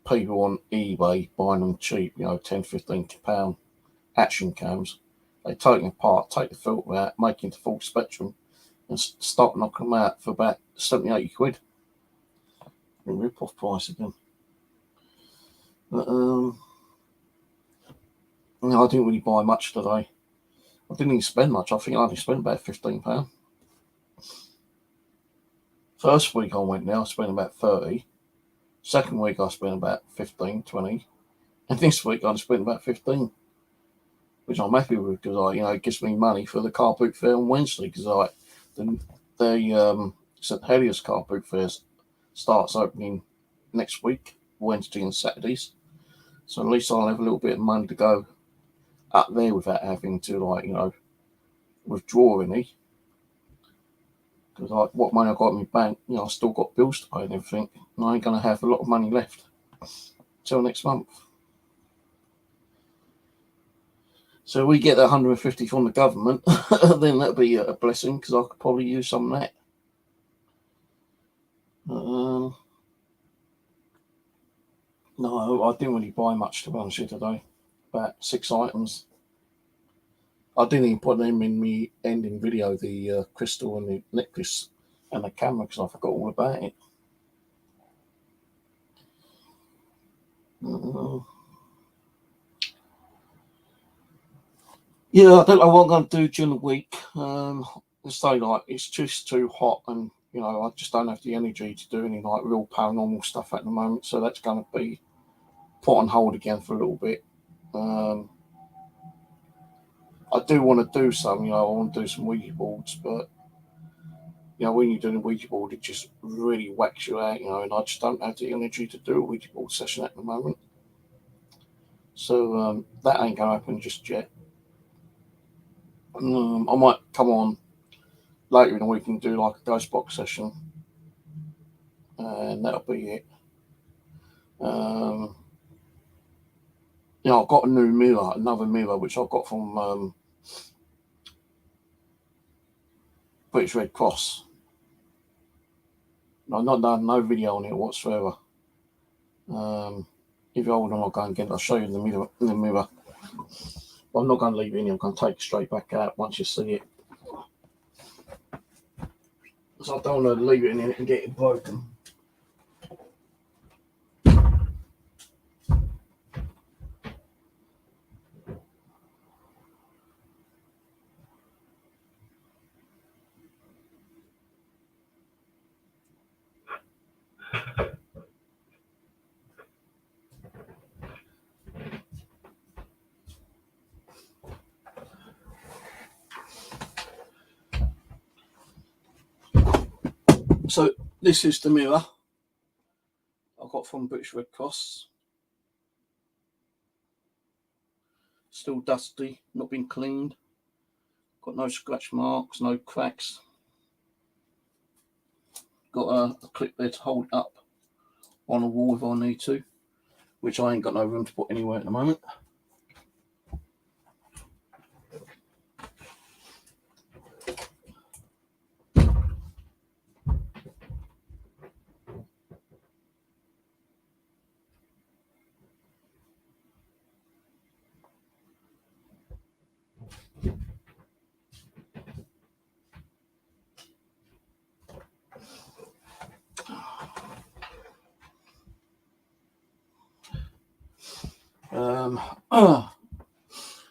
people on eBay buying them cheap, £10-15 action cams. They take them apart, take the filter out, make it into full spectrum, and start knocking them out for about 70-80 quid. Rip-off price again. But, I didn't really buy much today. I didn't even spend much. I think I only spent about £15. First week I went there, I spent about 30. Second week I spent about 15, 20. And this week I spent about 15. Which I'm happy with, because it gives me money for the car boot fair on Wednesday, because the St Heliers car boot fair starts opening next week, Wednesday and Saturdays. So at least I'll have a little bit of money to go up there without having to withdraw any. Because what money I got in my bank, I still got bills to pay and everything, and I ain't gonna have a lot of money left till next month. So we get 150 from the government, then that'll be a blessing, because I could probably use some of that. No, I didn't really buy much, to be honest with you, today. About 6 items. I didn't even put them in my ending video, the crystal and the necklace and the camera, because I forgot all about it. Yeah, I don't know what I'm going to do during the week. It's just too hot, and I just don't have the energy to do any real paranormal stuff at the moment. So that's going to be put on hold again for a little bit. I do want to do some. I want to do some Ouija boards, but when you're doing a Ouija board, it just really whacks you out. And I just don't have the energy to do a Ouija board session at the moment. So that ain't going to happen just yet. I might come on later in the week and do like a ghost box session, and that'll be it. I've got another mirror, which I got from British Red Cross. I've not done no video on it whatsoever. If you hold on, I'll go and get it. I'll show you the mirror. But I'm not going to leave it in here. I'm going to take it straight back out once you see it. So I don't want to leave it in here and get it broken. So this is the mirror I got from British Red Cross. Still dusty, not been cleaned. Got no scratch marks, no cracks. Got a clip there to hold up on a wall if I need to, which I ain't got no room to put anywhere at the moment.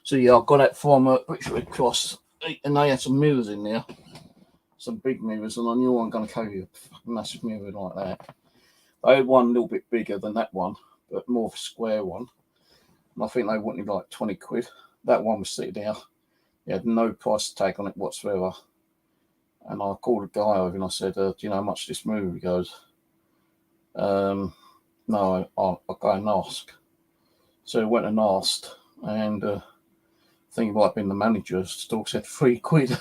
So yeah, I got that from British Red Cross, and they had some mirrors in there, some big mirrors, and I knew I'm going to carry a massive mirror like that. I had one a little bit bigger than that one, but more of a square one. And I think they wanted like 20 quid. That one was sitting there. He had no price tag on it whatsoever. And I called a guy over and I said, do you know how much this mirror? He goes, no, I'll go and ask. So I went and asked, and I think it might have been the manager, still said 3 quid.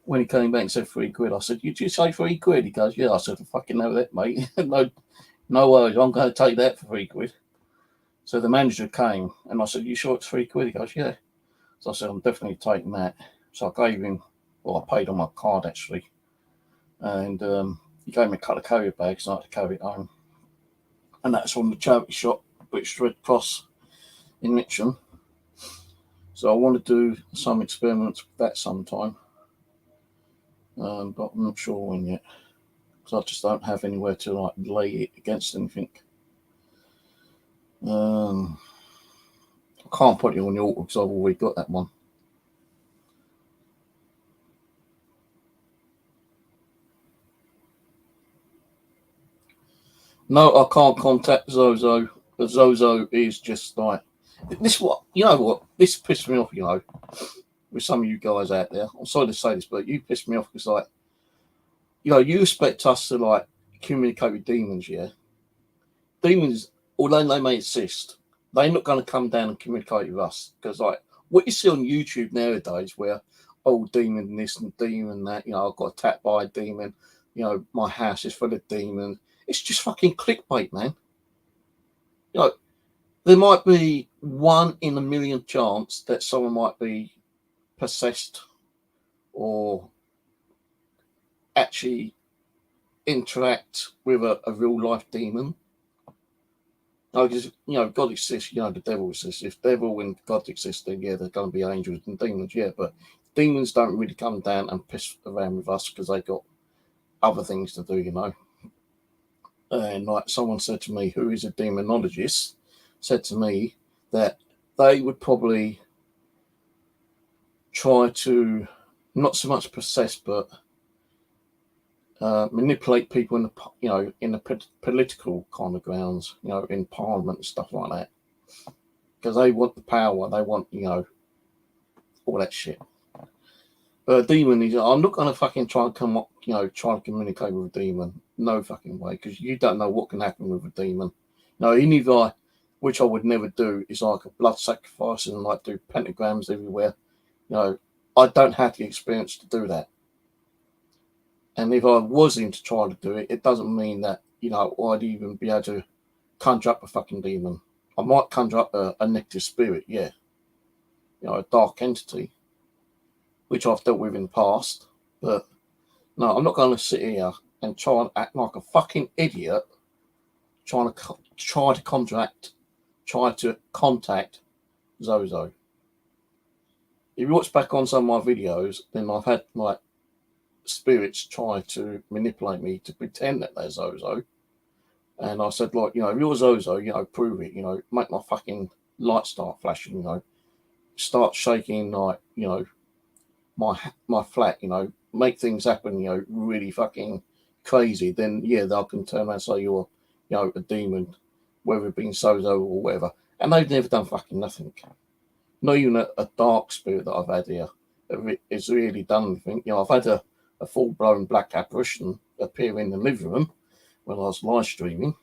When he came back and said 3 quid, I said, "You just say 3 quid?" He goes, "Yeah." I said, "I fucking know that, mate. no worries. I'm going to take that for 3 quid." So the manager came and I said, "You sure it's 3 quid?" He goes, "Yeah." So I said, "I'm definitely taking that." So I gave him, well, I paid on my card actually. And he gave me a couple of carrier bags and I had to carry it home. And that's from the charity shop, British Red Cross in Mitcham. So I want to do some experiments with that sometime. But I'm not sure when yet. Because I just don't have anywhere to like lay it against anything. I can't put it on the altar because I've already got that one. No, I can't contact Zozo. But Zozo is just like this. What you know? What this pissed me off. You know, with some of you guys out there. I'm sorry to say this, but you pissed me off because like, you know, you expect us to like communicate with demons. Yeah, demons, although they may exist, they're not going to come down and communicate with us because like what you see on YouTube nowadays, where demon this and demon that. You know, I got attacked by a demon. You know, my house is full of demons. It's just fucking clickbait, man. You know, there might be 1 in a million chance that someone might be possessed or actually interact with a real life demon. Because, you know, God exists, you know, the devil exists. If devil and God exist, then yeah, there's going to be angels and demons, yeah. But demons don't really come down and piss around with us because they got other things to do, you know. And like someone said to me, who is a demonologist, said to me that they would probably try to not so much possess, but manipulate people in the, you know, in the political kind of grounds, you know, in Parliament and stuff like that, because they want the power, they want, you know, all that shit. But a demon is, I'm not going to fucking try and come up, you know, try to communicate with a demon. No fucking way, because you don't know what can happen with a demon. No, even if I, which I would never do, is like a blood sacrifice and like do pentagrams everywhere. You know, I don't have the experience to do that. And if I was in to try to do it, it doesn't mean that, you know, I'd even be able to conjure up a fucking demon. I might conjure up a negative spirit, yeah. You know, a dark entity, which I've dealt with in the past. But no, I'm not going to sit here and try and act like a fucking idiot try to contact Zozo. If you watch back on some of my videos, then I've had like spirits try to manipulate me to pretend that they're Zozo. And I said, like, you know, if you're Zozo, you know, prove it, you know, make my fucking light start flashing, you know, start shaking, like, you know, my flat, you know, make things happen, you know, really fucking crazy. Then, yeah, they can turn around and say you're, you know, a demon, whether it being Zozo or whatever. And they've never done fucking nothing. Not even a dark spirit that I've had here. It's really done anything. You know, I've had a full-blown black apparition appear in the living room when I was live streaming,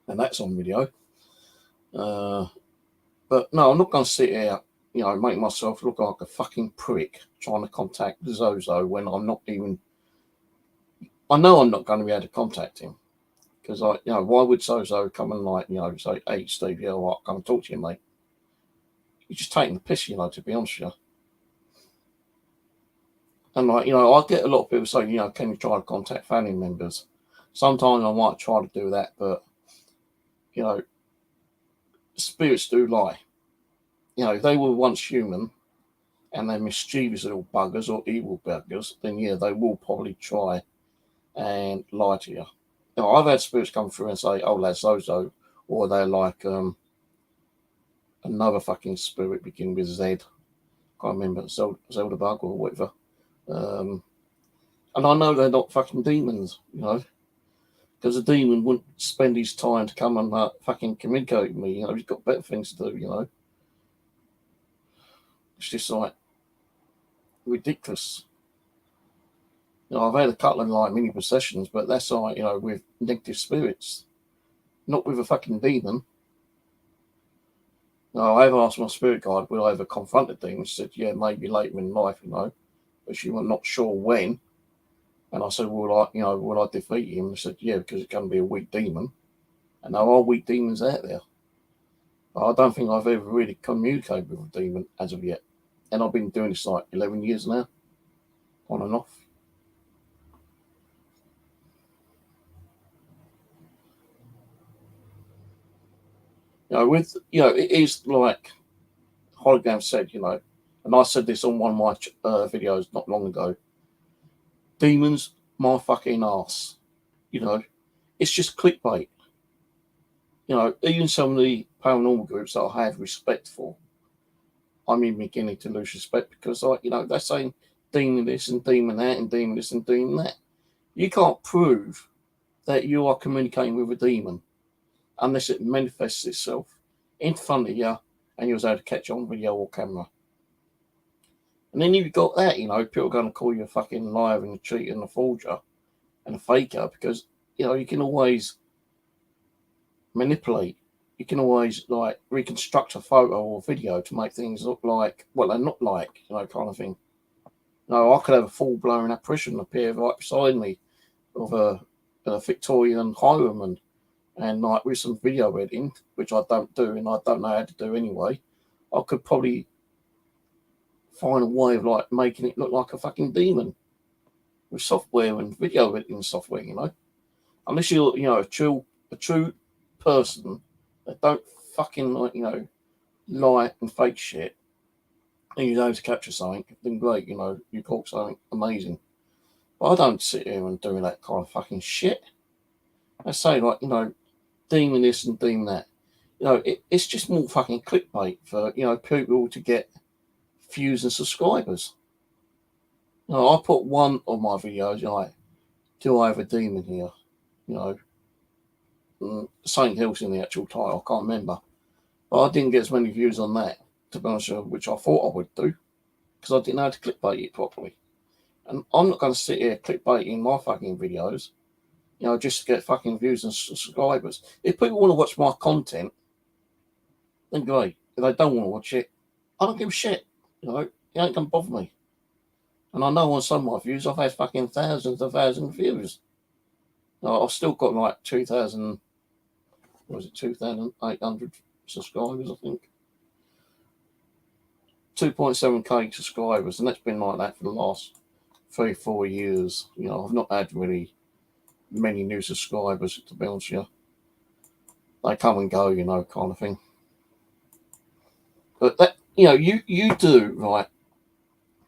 and that's on video. But no, I'm not going to sit here, you know, make myself look like a fucking prick trying to contact Zozo when I'm not even. I know I'm not going to be able to contact him because, you know, why would Zozo come and like, you know, say, "Hey, Steve, yeah, I'll come and talk to you, mate." You're just taking the piss, you know, to be honest with you. And like, you know, I get a lot of people saying, you know, can you try to contact family members? Sometimes I might try to do that, but you know, spirits do lie. You know, if they were once human and they're mischievous little buggers or evil buggers, then yeah, they will probably try and lie to you. You know, I've had spirits come through and say, "Oh, that's Zozo," or they're like, another fucking spirit beginning with Z. Can't remember, Zelda Bug or whatever. And I know they're not fucking demons, you know, because a demon wouldn't spend his time to come and fucking communicate with me. You know, he's got better things to do, you know. It's just like ridiculous. You know, I've had a couple of like mini possessions, but that's like, you know, with negative spirits, not with a fucking demon. No, I have asked my spirit guide, will I ever confront the demon? She said, yeah, maybe later in life, you know, but she was not sure when. And I said, will I defeat him? She said, yeah, because it's going to be a weak demon. And there are weak demons out there. But I don't think I've ever really communicated with a demon as of yet. And I've been doing this like 11 years now, on and off. You know, it is like Hologram said, you know, and I said this on one of my videos not long ago. Demons, my fucking ass. You know, it's just clickbait. You know, even some of the paranormal groups that I have respect for, I'm even beginning to lose respect because, like, you know, they're saying demon this and demon that and demon this and demon that. You can't prove that you are communicating with a demon unless it manifests itself in front of you and you're able to catch on video or camera. And then you've got that, you know, people are going to call you a fucking liar and a cheater and a forger and a faker because, you know, you can always manipulate. You can always, like, reconstruct a photo or video to make things look like, well, they're not like, you know, kind of thing. No, I could have a full-blown apparition appear right beside me of a Victorian highwayman and, like, with some video editing, which I don't do and I don't know how to do anyway, I could probably find a way of, like, making it look like a fucking demon with software and video editing software, you know. Unless you're, you know, a true person that don't fucking, like, you know, lie and fake shit, and you're able to capture something, then great, you know, you caught something amazing. But I don't sit here and do that kind of fucking shit. I say, like, you know, demon this and demon that. You know, it's just more fucking clickbait for, you know, people to get views and subscribers. You know, I put one of my videos, like, do I have a demon here? You know, something else in the actual title, I can't remember. But I didn't get as many views on that, to be honest with you, which I thought I would do, because I didn't know how to clickbait it properly. And I'm not going to sit here clickbaiting my fucking videos, you know, just to get fucking views and subscribers. If people want to watch my content, then great. If they don't want to watch it, I don't give a shit. You know, it ain't going to bother me. And I know on some of my views, I've had fucking thousands of views. You know, I've still got like 2,800 subscribers, I think. 2.7k subscribers, and that's been like that for the last 3-4 years. You know, I've not had really many new subscribers, to be honest with you. They come and go, you know, kind of thing. But that, you know, you do, right?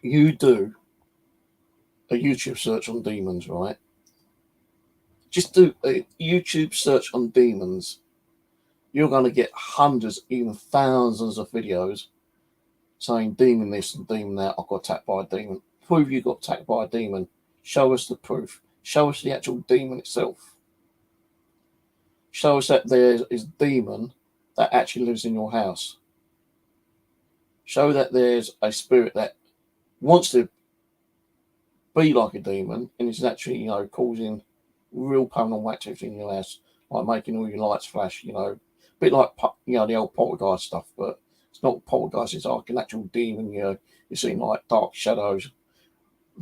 You do a YouTube search on demons, right? Just do a YouTube search on demons. You're going to get hundreds, even thousands of videos saying demon this and demon that. I got attacked by a demon. Prove you got attacked by a demon. Show us the proof. Show us the actual demon itself. Show us that there is a demon that actually lives in your house. Show that there's a spirit that wants to be like a demon and is actually, you know, causing real paranormal activity in your house, like making all your lights flash, you know, a bit like, you know, the old poltergeist stuff, but it's not poltergeist, it's like an actual demon, you know, you're seeing like dark shadows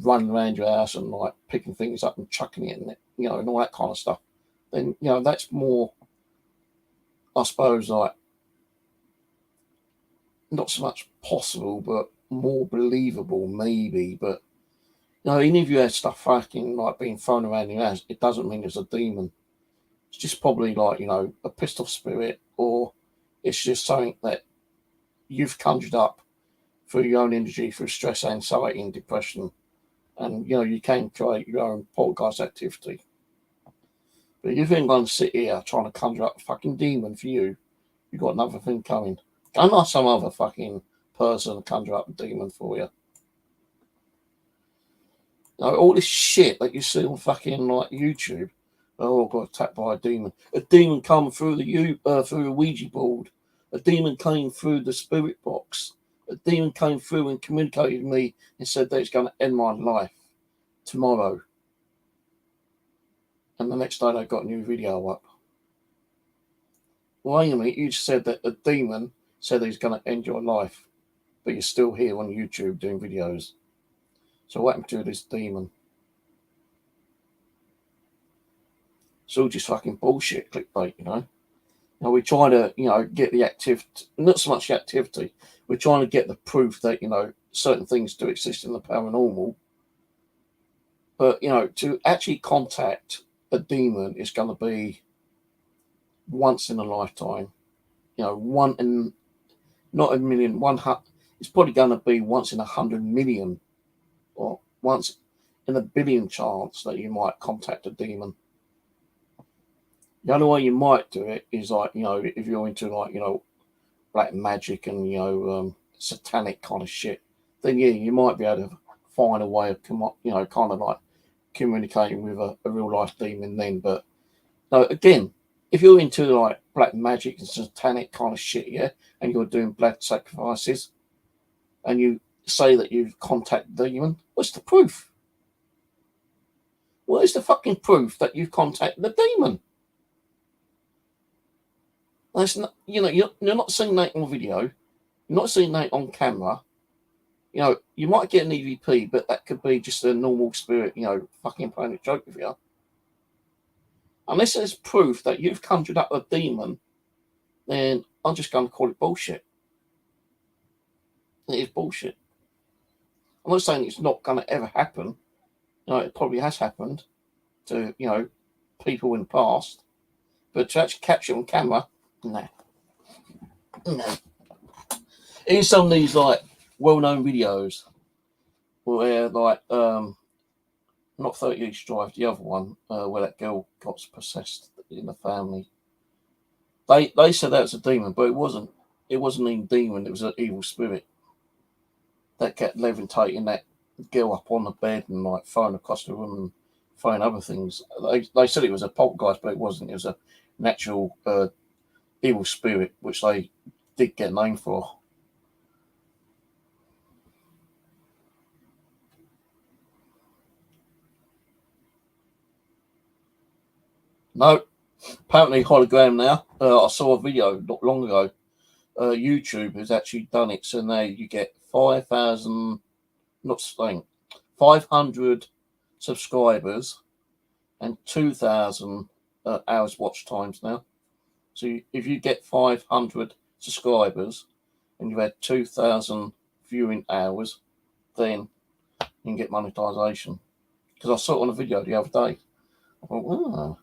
running around your house and like picking things up and chucking it in it, you know, and all that kind of stuff. Then, you know, that's more, I suppose, like, not so much possible, but more believable, maybe. But, you know, even if you had stuff fucking like being thrown around your house, it doesn't mean it's a demon. It's just probably like, you know, a pissed off spirit, or it's just something that you've conjured up through your own energy, through stress, anxiety, and depression. And, you know, you can create your own poltergeist activity. But if you're going to sit here trying to conjure up a fucking demon for you, you've got another thing coming. Unless some other fucking person conjure up a demon for you. Now, all this shit that you see on fucking like YouTube. Oh, I got attacked by a demon. A demon come through the Ouija board. A demon came through the spirit box. A demon came through and communicated with me and said that it's going to end my life tomorrow. And the next day they got a new video up. Wait a minute, you just said that a demon said he's going to end your life, but you're still here on YouTube doing videos. So what happened to this demon? It's all just fucking bullshit, clickbait, you know. Now we're trying to, get the activity, not so much the activity, we're trying to get the proof that, certain things do exist in the paranormal. But, to actually contact a demon is going to be once in a lifetime. One in, not a million, it's probably going to be once in 100 million or once in a billion chance that you might contact a demon. The only way you might do it is if you're into black magic and satanic kind of shit, then yeah, you might be able to find a way of kind of like communicating with a real life demon then. But no, again, if you're into like black magic and satanic kind of shit, yeah, and you're doing blood sacrifices, and you say that you've contacted the demon, what's the proof? Where's the fucking proof that you've contacted the demon? That's not, you're not seeing that on video. You're not seeing that on camera. You might get an EVP, but that could be just a normal spirit, fucking playing a joke with you. Unless there's proof that you've conjured up a demon, then I'm just going to call it bullshit. It is bullshit. I'm not saying it's not going to ever happen. It probably has happened to, people in the past. But to actually capture it on camera, no. In some of these like well-known videos where like not 30 East Drive, the other one where that girl got possessed in the family, they said that was a demon, but it wasn't even a demon, it was an evil spirit that kept levitating that girl up on the bed and like throwing across the room and throwing other things. They said it was a poltergeist, but it wasn't. It was a natural evil spirit, which they did get a name for. No, apparently hologram now. I saw a video not long ago. YouTube has actually done it, so now you get 500 subscribers and 2,000 hours watch times now. So if you get 500 subscribers and you had 2,000 viewing hours, then you can get monetization. Because I saw it on a video the other day. I thought, oh.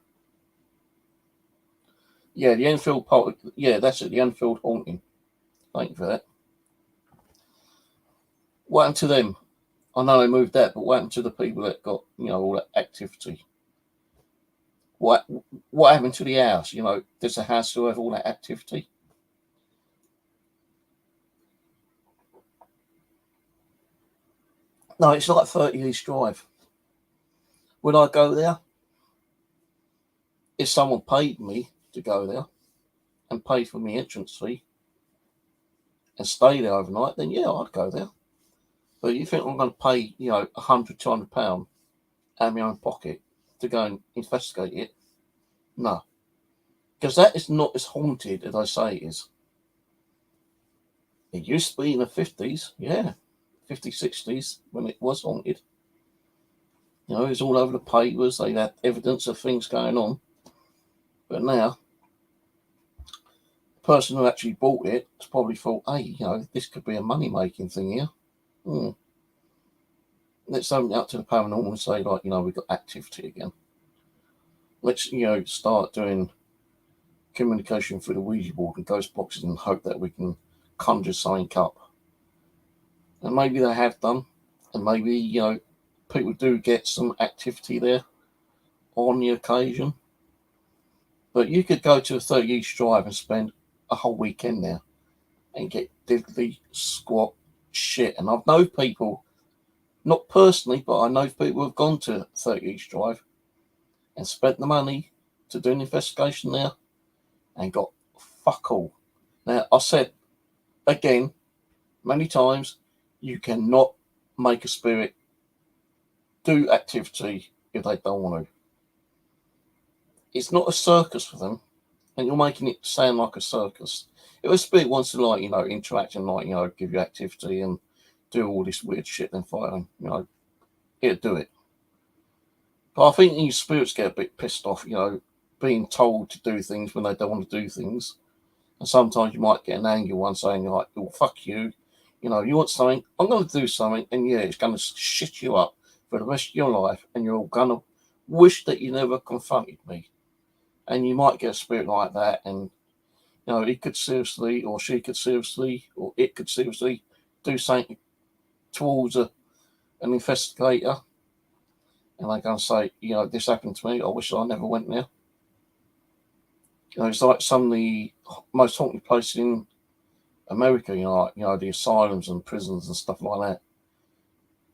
Yeah, the Enfield that's it, the Enfield haunting. Thank you for that. What happened to them? I know they moved out, but what happened to the people that got, all that activity? What happened to the house? Does the house still have all that activity? No, it's like 30 East Drive. When I go there, if someone paid me to go there and pay for my entrance fee and stay there overnight, then yeah, I'd go there. But you think I'm going to pay, £100, £200 out of my own pocket to go and investigate it? No. Because that is not as haunted as I say it is. It used to be in the 50s, yeah, 50s, 60s, when it was haunted. It was all over the papers, they had evidence of things going on. But now, the person who actually bought it has probably thought, hey, this could be a money-making thing here. Let's open it up to the paranormal and say, like, we've got activity again. Let's, start doing communication through the Ouija board and ghost boxes and hope that we can conjure something up. And maybe they have done, and maybe, people do get some activity there on the occasion. But you could go to a 30 East Drive and spend a whole weekend there and get diddly squat shit. And I've known people, not personally, but I know people who have gone to 30 East Drive and spent the money to do an investigation there and got fuck all. Now, I said again many times, you cannot make a spirit do activity if they don't want to. It's not a circus for them, and you're making it sound like a circus. If a spirit wants to, like, interact and, like, give you activity and do all this weird shit, then fine, it'll do it. But I think these spirits get a bit pissed off, being told to do things when they don't want to do things. And sometimes you might get an angry one saying, like, oh, fuck you. You want something, I'm going to do something, and yeah, it's going to shit you up for the rest of your life, and you're all going to wish that you never confronted me. And you might get a spirit like that, and, he could seriously, or she could seriously, or it could seriously do something towards an investigator. And they're going to say, this happened to me, I wish I never went there. It's like some of the most haunted places in America, the asylums and prisons and stuff like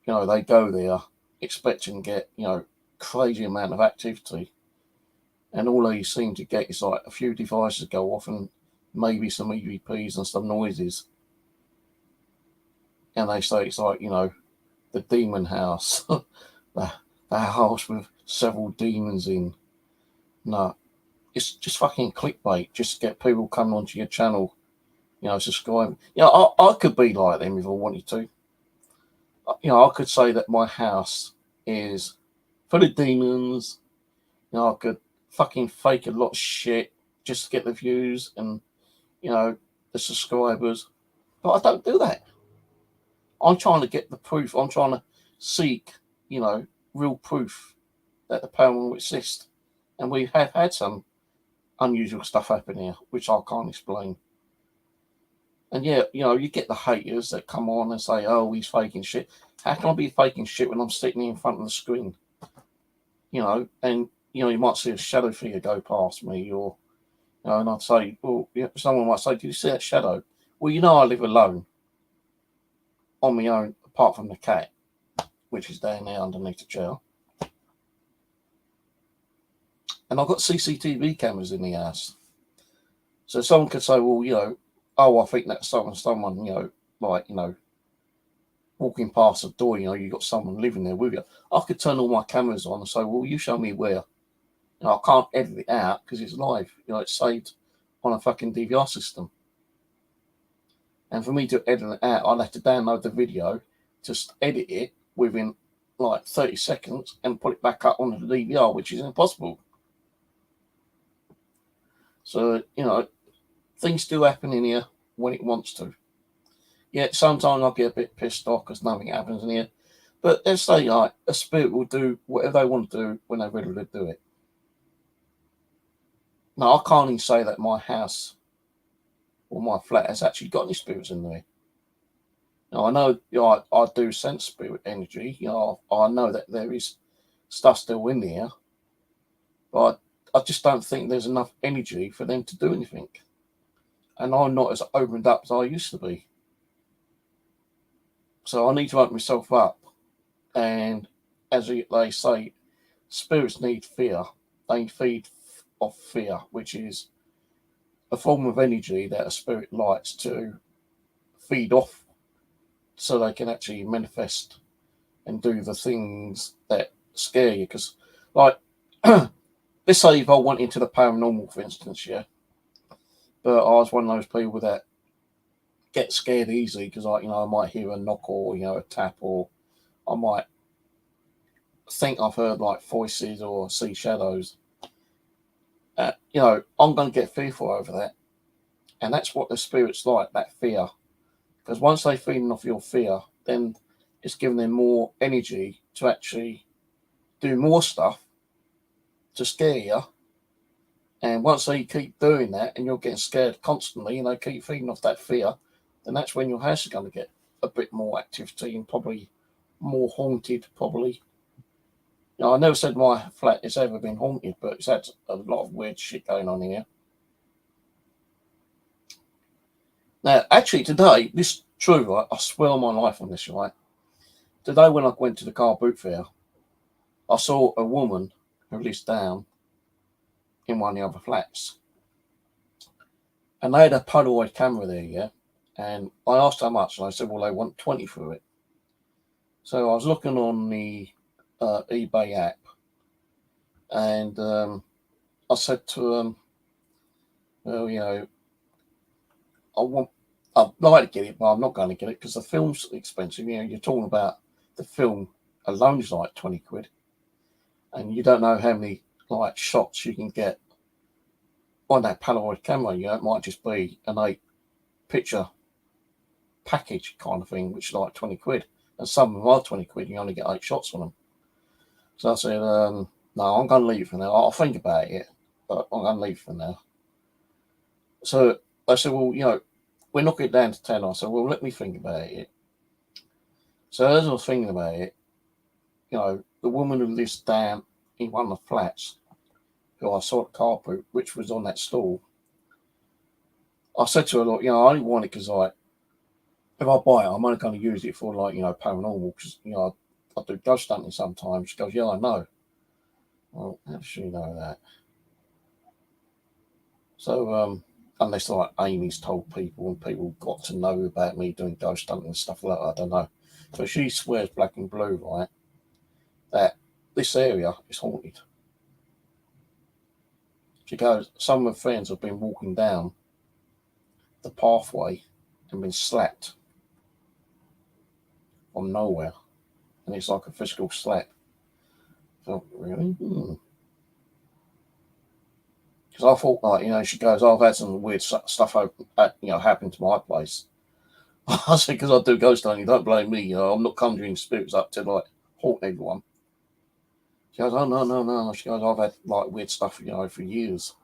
that. They go there expecting to get, crazy amount of activity. And all they seem to get is like a few devices go off and maybe some EVPs and some noises. And they say it's like, the demon house, the house with several demons in. No, it's just fucking clickbait, just to get people coming onto your channel, subscribe. I could be like them if I wanted to. I could say that my house is full of demons. I could fucking fake a lot of shit just to get the views and, the subscribers. But I don't do that. I'm trying to get the proof. I'm trying to seek, real proof that the paranormal exists. And we have had some unusual stuff happen here, which I can't explain. And yeah, you get the haters that come on and say, oh, he's faking shit. How can I be faking shit when I'm sitting in front of the screen? And, you might see a shadow figure go past me, or, and I'd say, well, someone might say, do you see that shadow? Well, I live alone on my own, apart from the cat, which is down there underneath the chair. And I've got CCTV cameras in the house. So someone could say, well, I think that's someone, walking past the door, you've got someone living there with you. I could turn all my cameras on and say, well, you show me where. I can't edit it out because it's live. It's saved on a fucking DVR system. And for me to edit it out, I'd have to download the video, just edit it within like 30 seconds and put it back up on the DVR, which is impossible. So, things do happen in here when it wants to. Yeah, sometimes I get a bit pissed off because nothing happens in here. But let's say, like, a spirit will do whatever they want to do when they're ready to do it. Now, I can't even say that my house or my flat has actually got any spirits in there. Now, I know I do sense spirit energy. I know that there is stuff still in there. But I just don't think there's enough energy for them to do anything. And I'm not as opened up as I used to be. So I need to open myself up. And as they say, spirits need fear. They feed off fear, which is a form of energy that a spirit likes to feed off so they can actually manifest and do the things that scare you. Because, like, let's say if I went into the paranormal, for instance, yeah, but I was one of those people that get scared easily because, like, I might hear a knock or, a tap, or I might think I've heard, like, voices or see shadows. I'm going to get fearful over that. And that's what the spirit's like, that fear. Because once they feed off your fear, then it's giving them more energy to actually do more stuff to scare you. And once they keep doing that and you're getting scared constantly and they keep feeding off that fear, then that's when your house is going to get a bit more activity and probably more haunted, probably. I never said my flat has ever been haunted, but it's had a lot of weird shit going on here. Now, actually, today, this true, right? I swear on my life on this, right? Today, when I went to the car boot fair, I saw a woman who lives down in one of the other flats, and they had a Polaroid camera there, yeah. And I asked how much, and I said, well, they want 20 for it. So I was looking on the eBay app, and I said to them, well, I'd like to get it, but I'm not going to get it because the film's expensive. You're talking about the film alone is like 20 quid, and you don't know how many like shots you can get on that Polaroid camera. It might just be an 8-picture package kind of thing, which is like 20 quid, and some of them are 20 quid. You only get 8 shots on them. So I said, no, I'm going to leave for now. I'll think about it, but I'm going to leave for now. So I said, well, we're knocking it down to 10. I said, well, let me think about it. So as I was thinking about it, the woman who lives down in one of the flats, who I saw at the car boot, which was on that stall, I said to her, look, I only want it because, like, if I buy it, I'm only going to use it for, like, paranormal, because, I do ghost hunting sometimes. She goes, yeah, I know. Well, how does she know that? So, unless, like, Amy's told people and people got to know about me doing ghost hunting and stuff like that, I don't know. So she swears black and blue, right, that this area is haunted. She goes, some of her friends have been walking down the pathway and been slapped from nowhere. And it's like a physical slap. So, really? Because I thought, like, she goes, I've had some weird stuff happen to my place. I said, because I do ghost hunting, don't blame me. I'm not conjuring spirits up to, like, haunt everyone. She goes, oh, no. She goes, I've had, like, weird stuff, for years.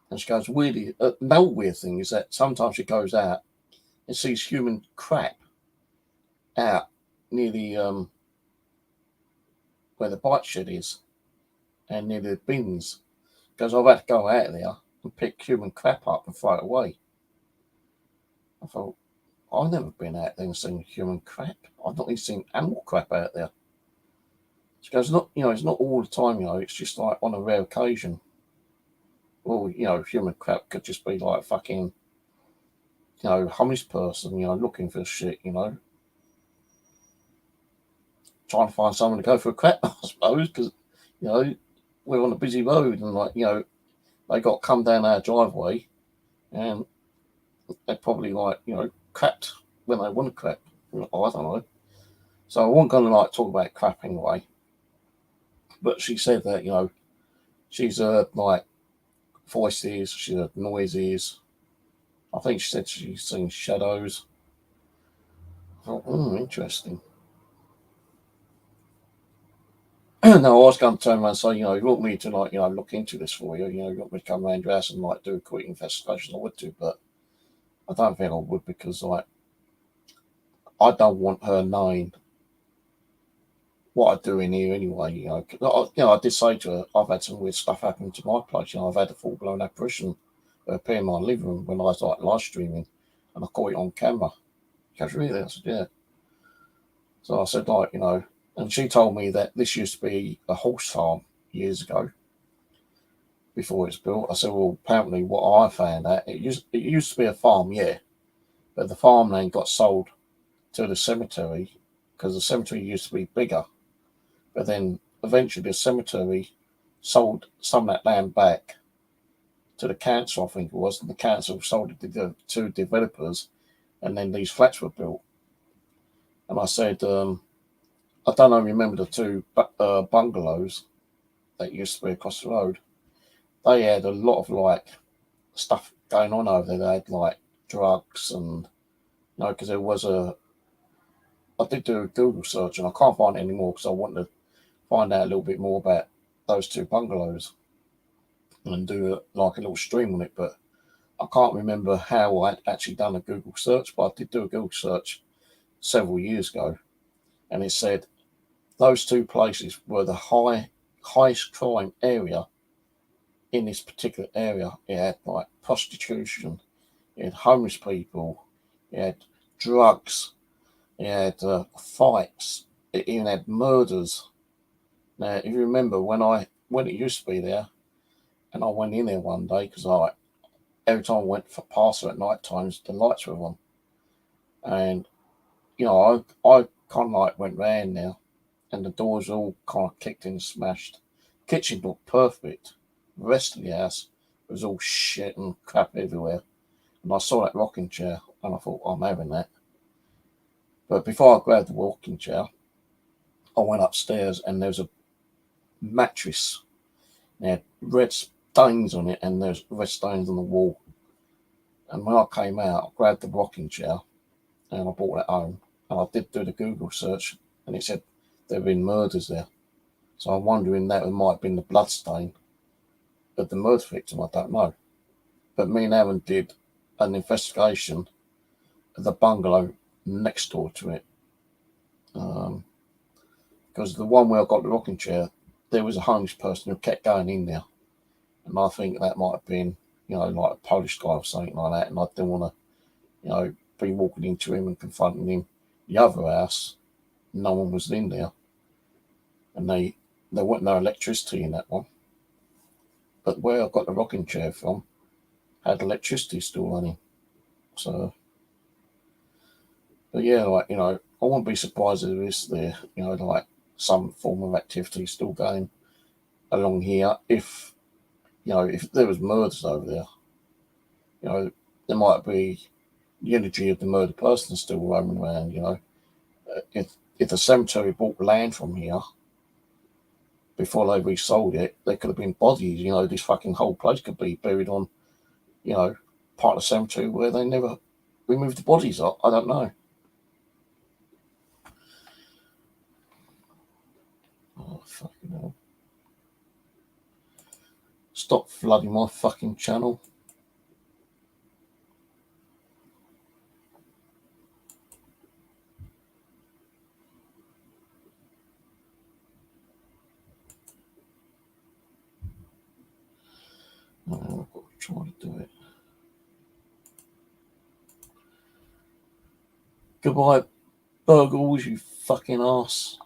And she goes, weirdly, no weird thing is that sometimes she goes out and sees human crap out near the, where the bike shed is and near the bins. Because I've had to go out there and pick human crap up and throw it away. I thought, I've never been out there and seen human crap. I've not even seen animal crap out there. She goes, it's not all the time, it's just like on a rare occasion. Well, human crap could just be like fucking, homeless person, looking for shit, trying to find someone to go for a crap, I suppose, because, we're on a busy road and, like, they got to come down our driveway and they probably, like, crapped when they want to crap. I don't know. So I wasn't going to, like, talk about crap anyway. But she said that, she's heard, like, voices, she heard noises. I think she said she's seen shadows. I thought, interesting. Now, I was going to turn around and say, you want me to, like, look into this for you. You want me to come around your house and, like, do a quick investigation. I would do, but I don't think I would because, like, I don't want her knowing what I do in here anyway. I did say to her, I've had some weird stuff happen to my place. I've had a full-blown apparition appear in my living room when I was, like, live streaming, and I caught it on camera. She goes, really? I said, yeah. So I said, like, and she told me that this used to be a horse farm years ago, before it's built. I said, well, apparently what I found out, it used to be a farm, yeah, but the farmland got sold to the cemetery because the cemetery used to be bigger. But then eventually the cemetery sold some of that land back to the council, I think it was, and the council sold it to developers, and then these flats were built. And I said, I don't know, remember the two bungalows that used to be across the road? They had a lot of, like, stuff going on over there. They had, like, drugs and, because there was I did do a Google search and I can't find it anymore because I wanted to find out a little bit more about those two bungalows and do like a little stream on it, but I can't remember how I'd actually done a Google search, but I did do a Google search several years ago, and it said those two places were the highest crime area in this particular area. It had, like, prostitution, You had homeless people. You had drugs. You had fights. It even had murders. Now, if you remember when it used to be there, and I went in there one day because every time I went for passer at night times, the lights were on, and I kind of like went round now, and the doors all kind of kicked in and smashed. Kitchen looked perfect. The rest of the house was all shit and crap everywhere. And I saw that rocking chair, and I thought, I'm having that. But before I grabbed the rocking chair, I went upstairs, and there was a mattress. It had red stains on it, and there's red stains on the wall. And when I came out, I grabbed the rocking chair, and I brought it home. And I did do the Google search, and it said there had been murders there. So I'm wondering that it might have been the blood stain of the murder victim. I don't know. But me and Aaron did an investigation of the bungalow next door to it. Because the one where I got the rocking chair, there was a homeless person who kept going in there. And I think that might have been, like a Polish guy or something like that. And I didn't want to, be walking into him and confronting him. The other house, no one was in there. And there wasn't no electricity in that one. But where I got the rocking chair from had electricity still running. So, but yeah, I wouldn't be surprised if there, like some form of activity still going along here. If there was murders over there, there might be the energy of the murdered person still roaming around. If the cemetery bought land from here before they resold it, there could have been bodies. This fucking whole place could be buried on, part of the cemetery where they never removed the bodies. I don't know. Oh, fucking hell. Stop flooding my fucking channel. No, I've got to try to do it. Goodbye, Burgles, you fucking ass.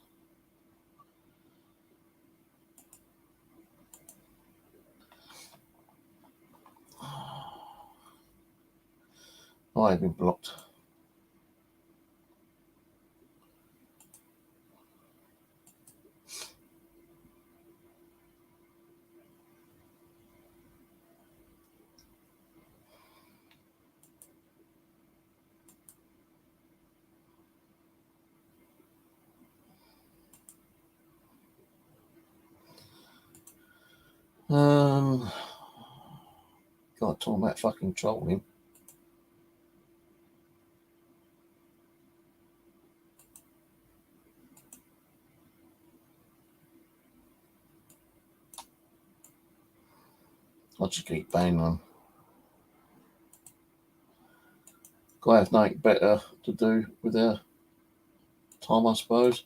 I've been blocked. God, talking about fucking trolling. I'll just keep banging on. Gotta have nothing better to do with their time, I suppose.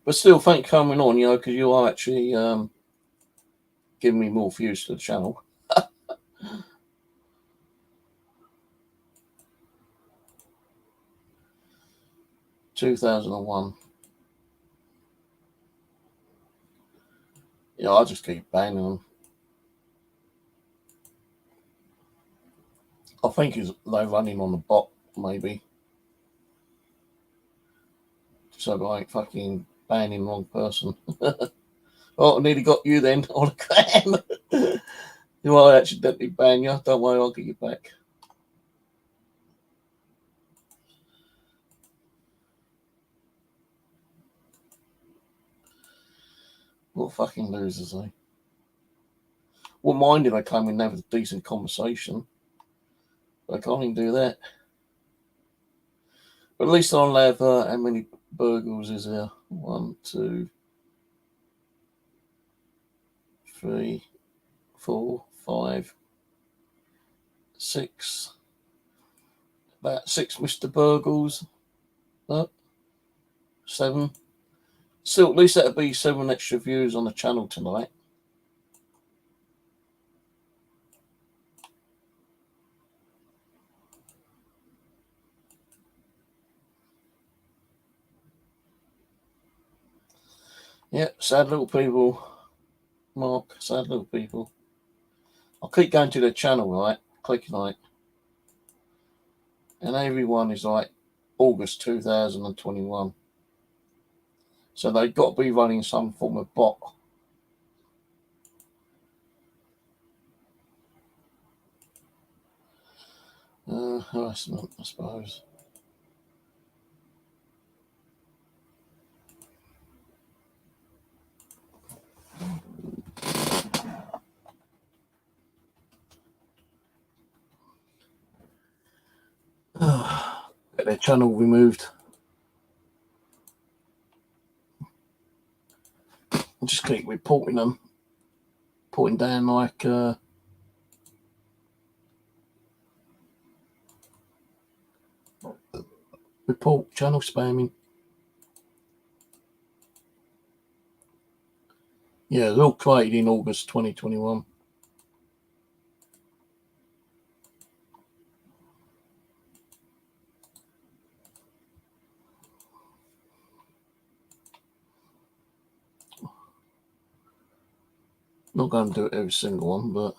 But still, thank you for coming on, because you are actually giving me more views to the channel. 2001. I'll just keep banging them. I think they're running on the bot, maybe. So I ain't fucking banning the wrong person. Oh, I nearly got you then on a cam. You are accidentally ban you. Don't worry, I'll get you back. What fucking losers, eh? Wouldn't mind if they came in and have a decent conversation. But I can't even do that. But at least I'll have, how many burgles is there? 1, 2, 3, 4, 5, 6. About 6 Mr. Burgles. 7. Still, at least that'll be 7 extra views on the channel tonight. Yeah, sad little people. Mark, sad little people. I'll keep going to their channel, right? Clicking on it. And everyone is like August 2021. So they've got to be running some form of bot. Harassment, I suppose. Get their channel removed. I'll just keep reporting them. Putting down like report channel spamming. Yeah, they're all created in August 2021. Not going to do it every single one, but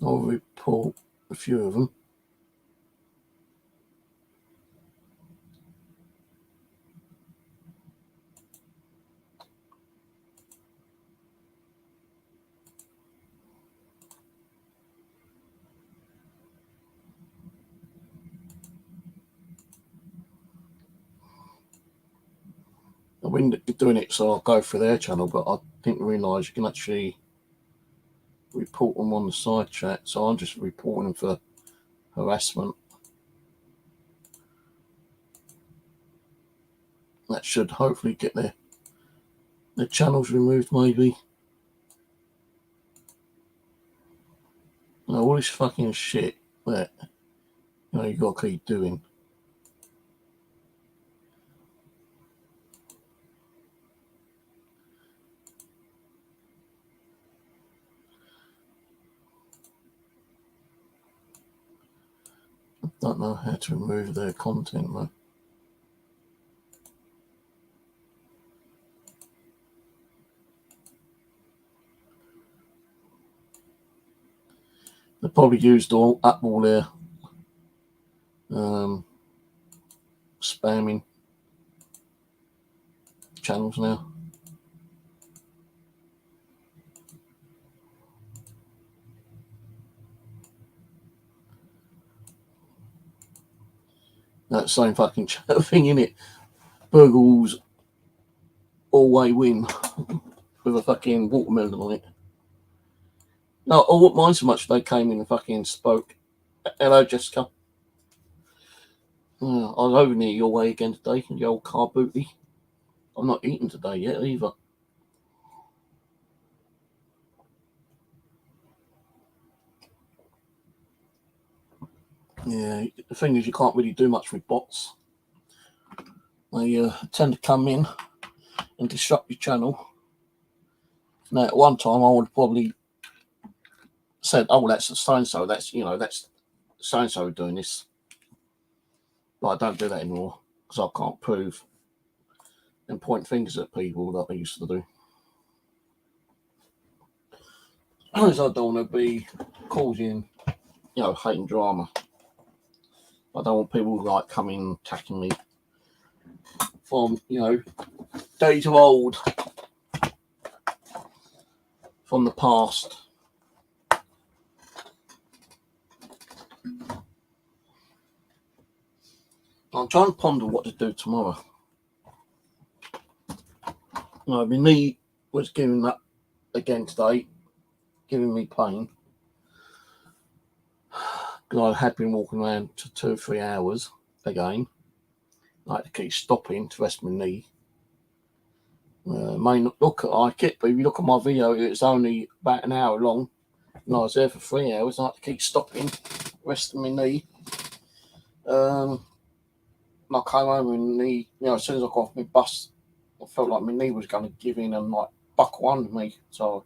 I'll report a few of them. I've been doing it so I'll go for their channel, but I didn't realise you can actually report them on the side chat, so I'm just reporting them for harassment. That should hopefully get their channels removed, maybe. All this fucking shit that you got to keep doing. I don't know how to remove their content, though. They probably used up all their spamming channels now. That same fucking thing, innit? Burgles always win with a fucking watermelon on it. No, I wouldn't mind so much if they came in and fucking spoke. Hello, Jessica. I was over near your way again today, the old car booty. I'm not eating today yet either. Yeah, the thing is, you can't really do much with bots. They tend to come in and disrupt your channel. Now, at one time, I would have probably said, "Oh, that's so and so. That's that's so and so doing this." But I don't do that anymore because I can't prove and point fingers at people that I used to do. Because I don't want to be causing, hate and drama. I don't want people like coming attacking me from, days of old, from the past. I'm trying to ponder what to do tomorrow. My knee was giving up again today, giving me pain. Because I had been walking around for 2 or 3 hours again. I had to keep stopping to rest my knee. May not look like it, but if you look at my video, it's only about an hour long. And I was there for 3 hours. I had to keep stopping, resting my knee. I came home and knee, as soon as I got off my bus, I felt like my knee was going to give in and like buckle under me. So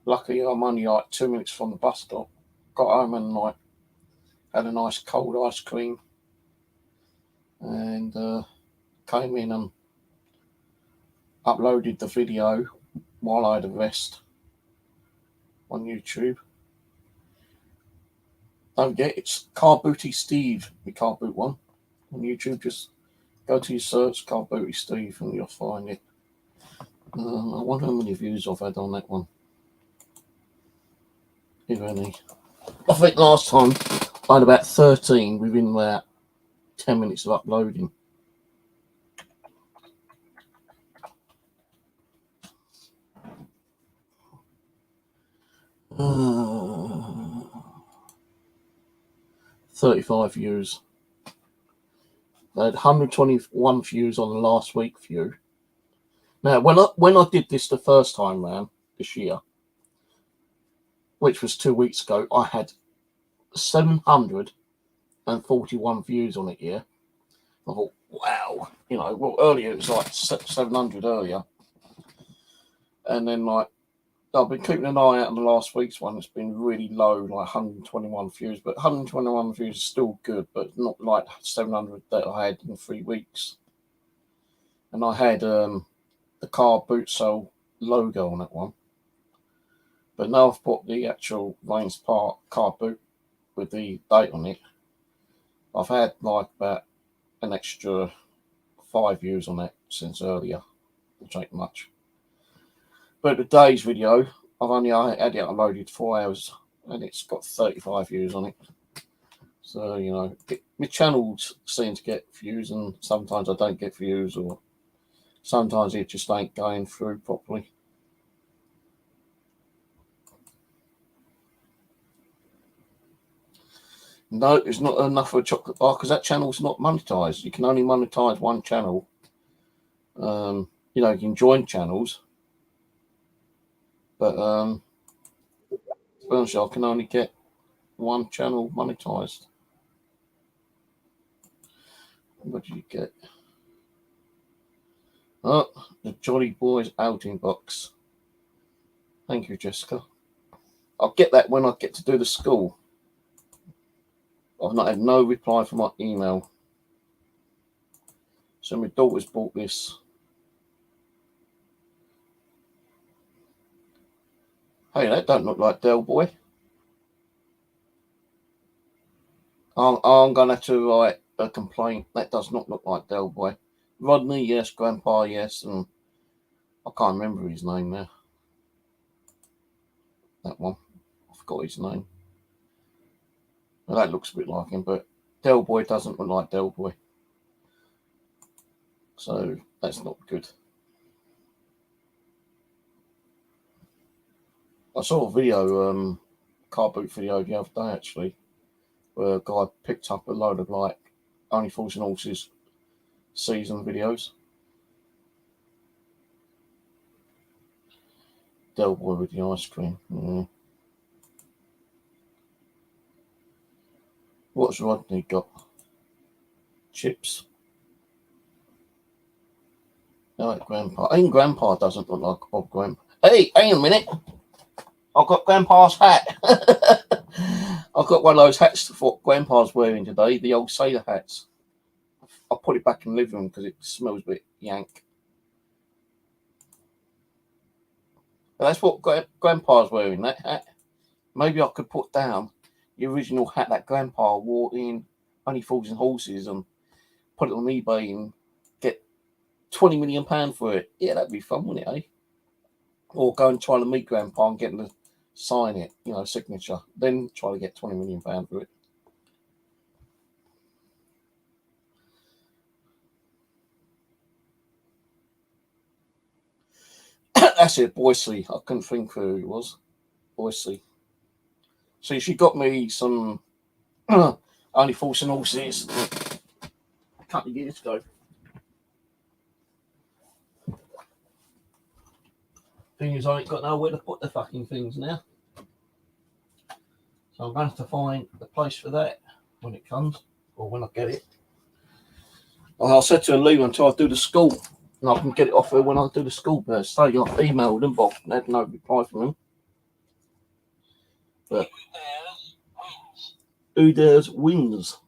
luckily, I'm only like 2 minutes from the bus stop. Got home and like had a nice cold ice cream. and came in and uploaded the video while I had a rest on YouTube. Don't forget, it's Car Booty Steve, the car boot one on YouTube. Just go to your search, Car Booty Steve, and you'll find it. I wonder how many views I've had on that one. If any. I think last time I had about 13 within about 10 minutes of uploading. Uh, 35 views. I had 121 views on the last week view. Now, when I did this the first time round this year, which was 2 weeks ago, I had 741 views on it here. I thought, wow, well, earlier it was like 700 earlier. And then, like, I've been keeping an eye out on the last week's one. It's been really low, like 121 views. But 121 views is still good, but not like 700 that I had in 3 weeks. And I had the car boot sale logo on that one. But now I've put the actual Rains Park car boot with the date on it. I've had like about an extra 5 views on that since earlier, which ain't much. But today's video, I've only had it uploaded 4 hours and it's got 35 views on it. So, my channels seem to get views and sometimes I don't get views, or sometimes it just ain't going through properly. No, it's not enough for a chocolate bar because that channel's not monetized. You can only monetize one channel. You can join channels. But to be honest, I can only get one channel monetized. What did you get? Oh, the Jolly Boys outing box. Thank you, Jessica. I'll get that when I get to do the school. I've not had no reply from my email. So my daughter's bought this. Hey, that don't look like Del Boy. I'm going to have to write a complaint. That does not look like Del Boy. Rodney, yes. Grandpa, yes. And I can't remember his name now. That one. I forgot his name. Well, that looks a bit like him, but Del Boy doesn't look like Del Boy. So that's not good. I saw a video, car boot video the other day actually, where a guy picked up a load of like Only Fools and Horses season videos. Del Boy with the ice cream. Yeah. What's Rodney got? Chips. No, Grandpa. Even Grandpa doesn't look like Bob Grandpa. Hey, hang on a minute. I've got Grandpa's hat. I've got one of those hats that Grandpa's wearing today, the old sailor hats. I'll put it back in the living room because it smells a bit yank. But that's what Grandpa's wearing, that hat. Maybe I could put down the original hat that Grandpa wore in Only Fools and Horses and put it on eBay and get £20 million for it. Yeah, that'd be fun, wouldn't it, eh? Or go and try to meet Grandpa and get him to sign it, signature. Then try to get £20 million for it. That's it, Boise. I couldn't think who it was. Boise. See, she got me some Only Fools and Horses a couple of years ago. Thing is, I ain't got nowhere to put the fucking things now. So I'm going to have to find the place for that when it comes, or when I get it. I said to her, leave until I do the school, and I can get it off her when I do the school. But so I emailed them, but I had no reply from them. But who dares wins?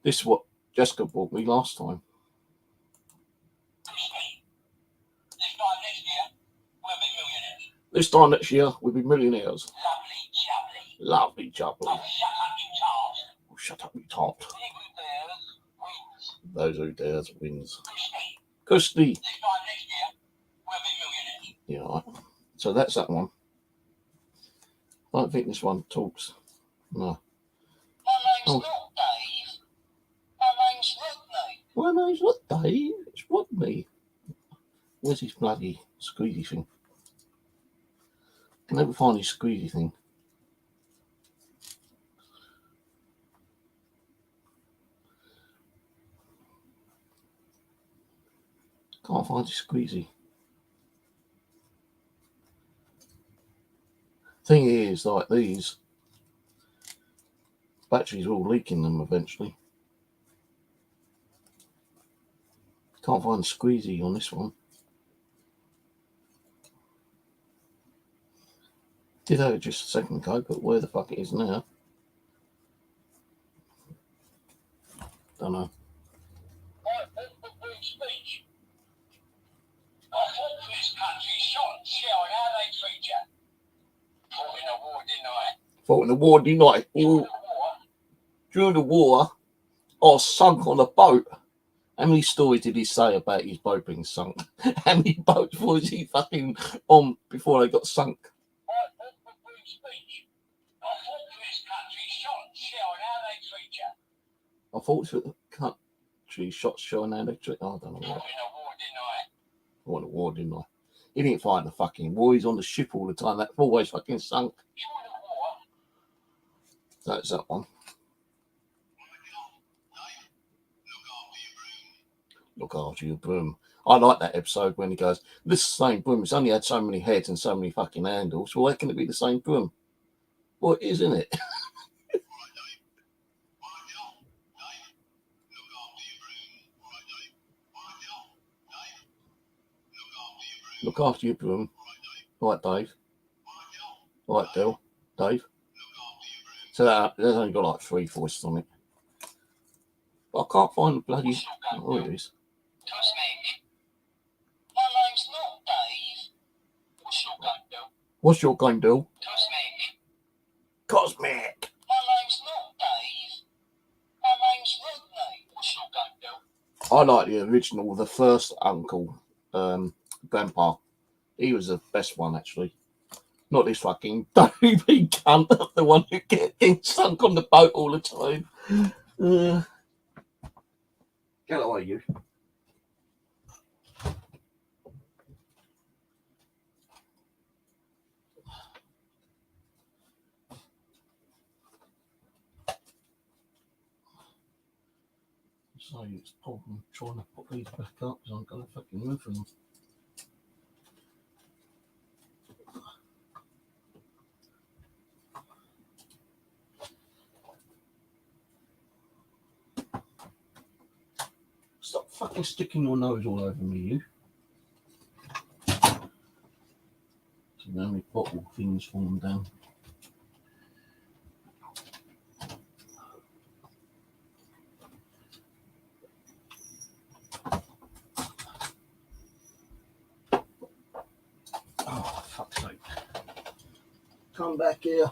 This is what Jessica bought me last time. This time next year, we'll be millionaires. Lovely jubbly. Oh, shut up, you tart. Those who dares wins. Kirsty. Yeah, right. So that's that one. I don't think this one talks. No. My name's not Dave. My name's Rodney. My name's not Dave. It's Rodney. Where's his bloody squeezy thing? I can never find his squeezy thing. Can't find his squeezy. Thing is, like these batteries are all leaking them eventually. Can't find the squeezy on this one. Did have it just a second ago, but where the fuck it is now? Don't know. Speech. I fought for this country, shot and shelled. How they treat you? Fought in a war, didn't I? Fought in the war, didn't I? During the war, I was sunk on a boat. How many stories did he say about his boat being sunk? How many boats was he fucking on before they got sunk? Speech. I fought for this country, shot and shelled. How they treat you? I fought for the country, shot, shell, and electric. I don't know. Fought in a war, didn't I? Fought in a war, didn't I? He didn't fight in the fucking war. He's on the ship all the time. That's always fucking sunk. That's that one. Look after your broom. I like that episode when he goes, this is the same broom. It's only had so many heads and so many fucking handles. Well, why can it be the same broom? Well, it is, isn't it? Look after your broom. Right, Dave. Right, Dale. Dave. So there's only got like 3 voices on it. But I can't find the bloody... Oh, it is. Cosmic. My name's not Dave. What's your gun, Bill? What's your gun, Bill? Cosmic. Cosmic. My name's not Dave. My name's Rodney. What's your gun, Bill? I like the original, the first uncle, Grandpa. He was the best one, actually. Not this fucking dopey cunt, the one who gets sunk on the boat all the time. Get away, you. So it's problem trying to put these back up because I'm going to fucking move them. Stop fucking sticking your nose all over me, you. So now we bottle things falling down. Oh, fuck's sake. Come back here.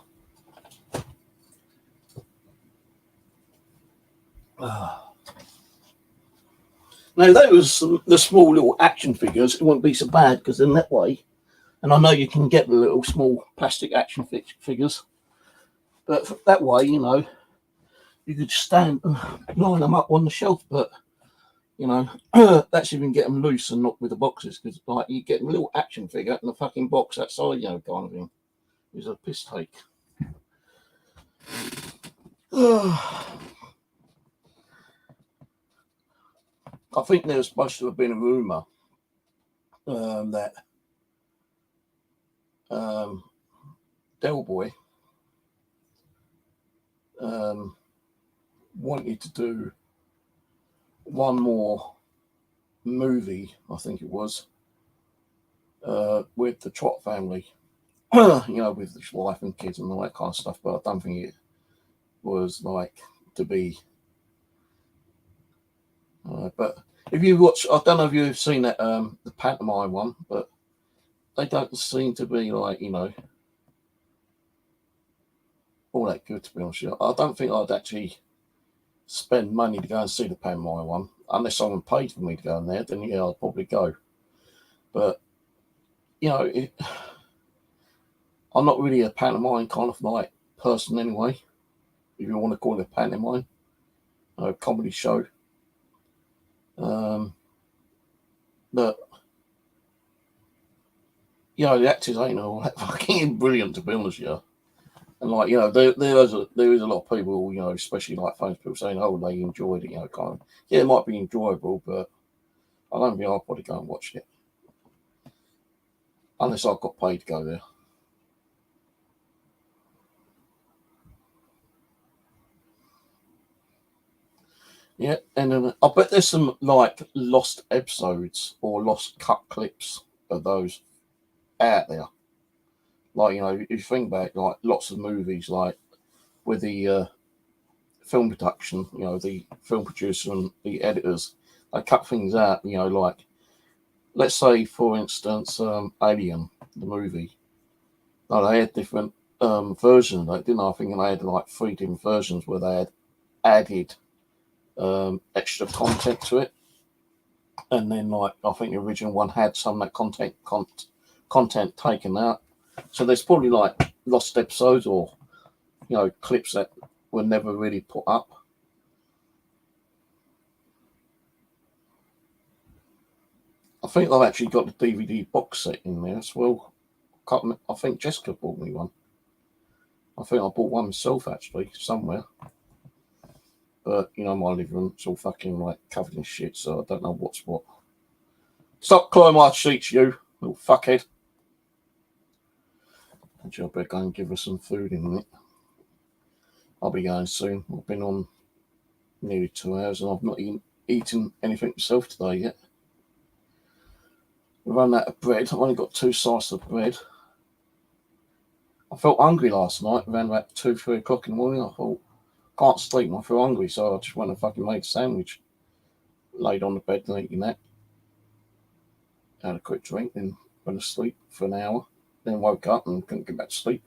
Now, those the small little action figures, it wouldn't be so bad because in that way, and I know you can get the little small plastic action figures, but that way, you know, you could stand and line them up on the shelf, but, you know, that's if you can get them loose and not with the boxes, because, like, you get a little action figure and a fucking box outside, you know, kind of thing. It was a piss take. I think there was supposed to have been a rumour that Del Boy wanted to do one more movie, I think it was, with the Trot family, you know, with his wife and kids and all that kind of stuff, but I don't think it was like to be But if you watch, I don't know if you've seen that the pantomime one, but they don't seem to be like, you know, all that good, to be honest with you. I don't think I'd actually spend money to go and see the pantomime one unless someone paid for me to go in there. Then yeah, I'd probably go. But you know, I'm not really a pantomime kind of like person anyway. If you want to call it a pantomime, a comedy show. But you know, the actors ain't all that fucking brilliant, to be honest with you. And like, you know, there is a lot of people, you know, especially like famous people saying, oh, they enjoyed it, you know, kind of. Yeah, it might be enjoyable, but I don't think I'll probably go and watch it unless I've got paid to go there. Yeah, and then I bet there's some like lost episodes or lost cut clips of those out there. Like, you know, if you think back, like lots of movies, like with the film production, you know, the film producer and the editors, they cut things out, you know, like, let's say, for instance, Alien, the movie. No, they had different versions, like, didn't I? I think they had like 3 different versions where they had added extra content to it. And then, like, I think the original one had some of that content taken out. So there's probably like lost episodes or, you know, clips that were never really put up. I think I've actually got the DVD box set in there as well. I think Jessica bought me one. I think I bought one myself actually somewhere. But you know, my living room's all fucking like covered in shit, so I don't know what's what. Stop clawing my sheets, you little fuckhead. Actually, I better go and give her some food in a minute. I'll be going soon. I've been on nearly 2 hours and I've not eaten anything myself today yet. We've run out of bread. I've only got 2 slices of bread. I felt hungry last night around about 2, 3 o'clock in the morning. I thought, can't sleep, I feel hungry, so I just went and fucking made a sandwich. Laid on the bed and eating that. Had a quick drink, then went to sleep for an hour. Then woke up and couldn't get back to sleep.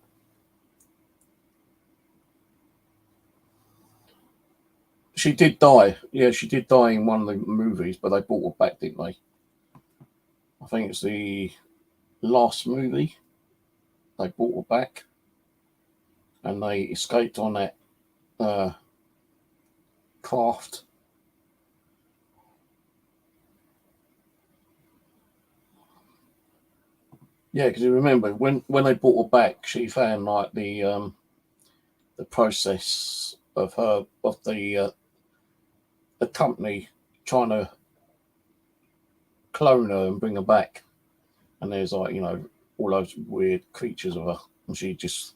She did die. Yeah, she did die in one of the movies, but they brought her back, didn't they? I think it's the last movie. They brought her back. And they escaped on that craft. Yeah, because you remember when they brought her back, she found like the process of the company trying to clone her and bring her back, and there's like, you know, all those weird creatures of her, and she just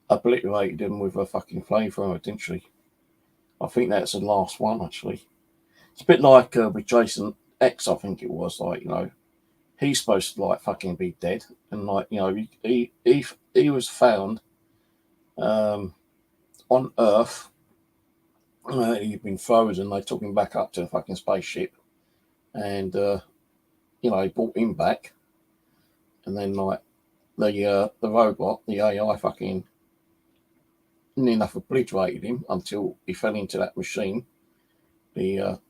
obliterated them with her fucking flamethrower, didn't she? I think that's the last one actually. It's a bit like with Jason X, I think it was, like, you know, he's supposed to like fucking be dead, and like, you know, he was found on Earth. He'd been frozen. They took him back up to the fucking spaceship, and you know, they brought him back, and then like the robot, the AI, fucking near enough obliterated him until he fell into that machine, the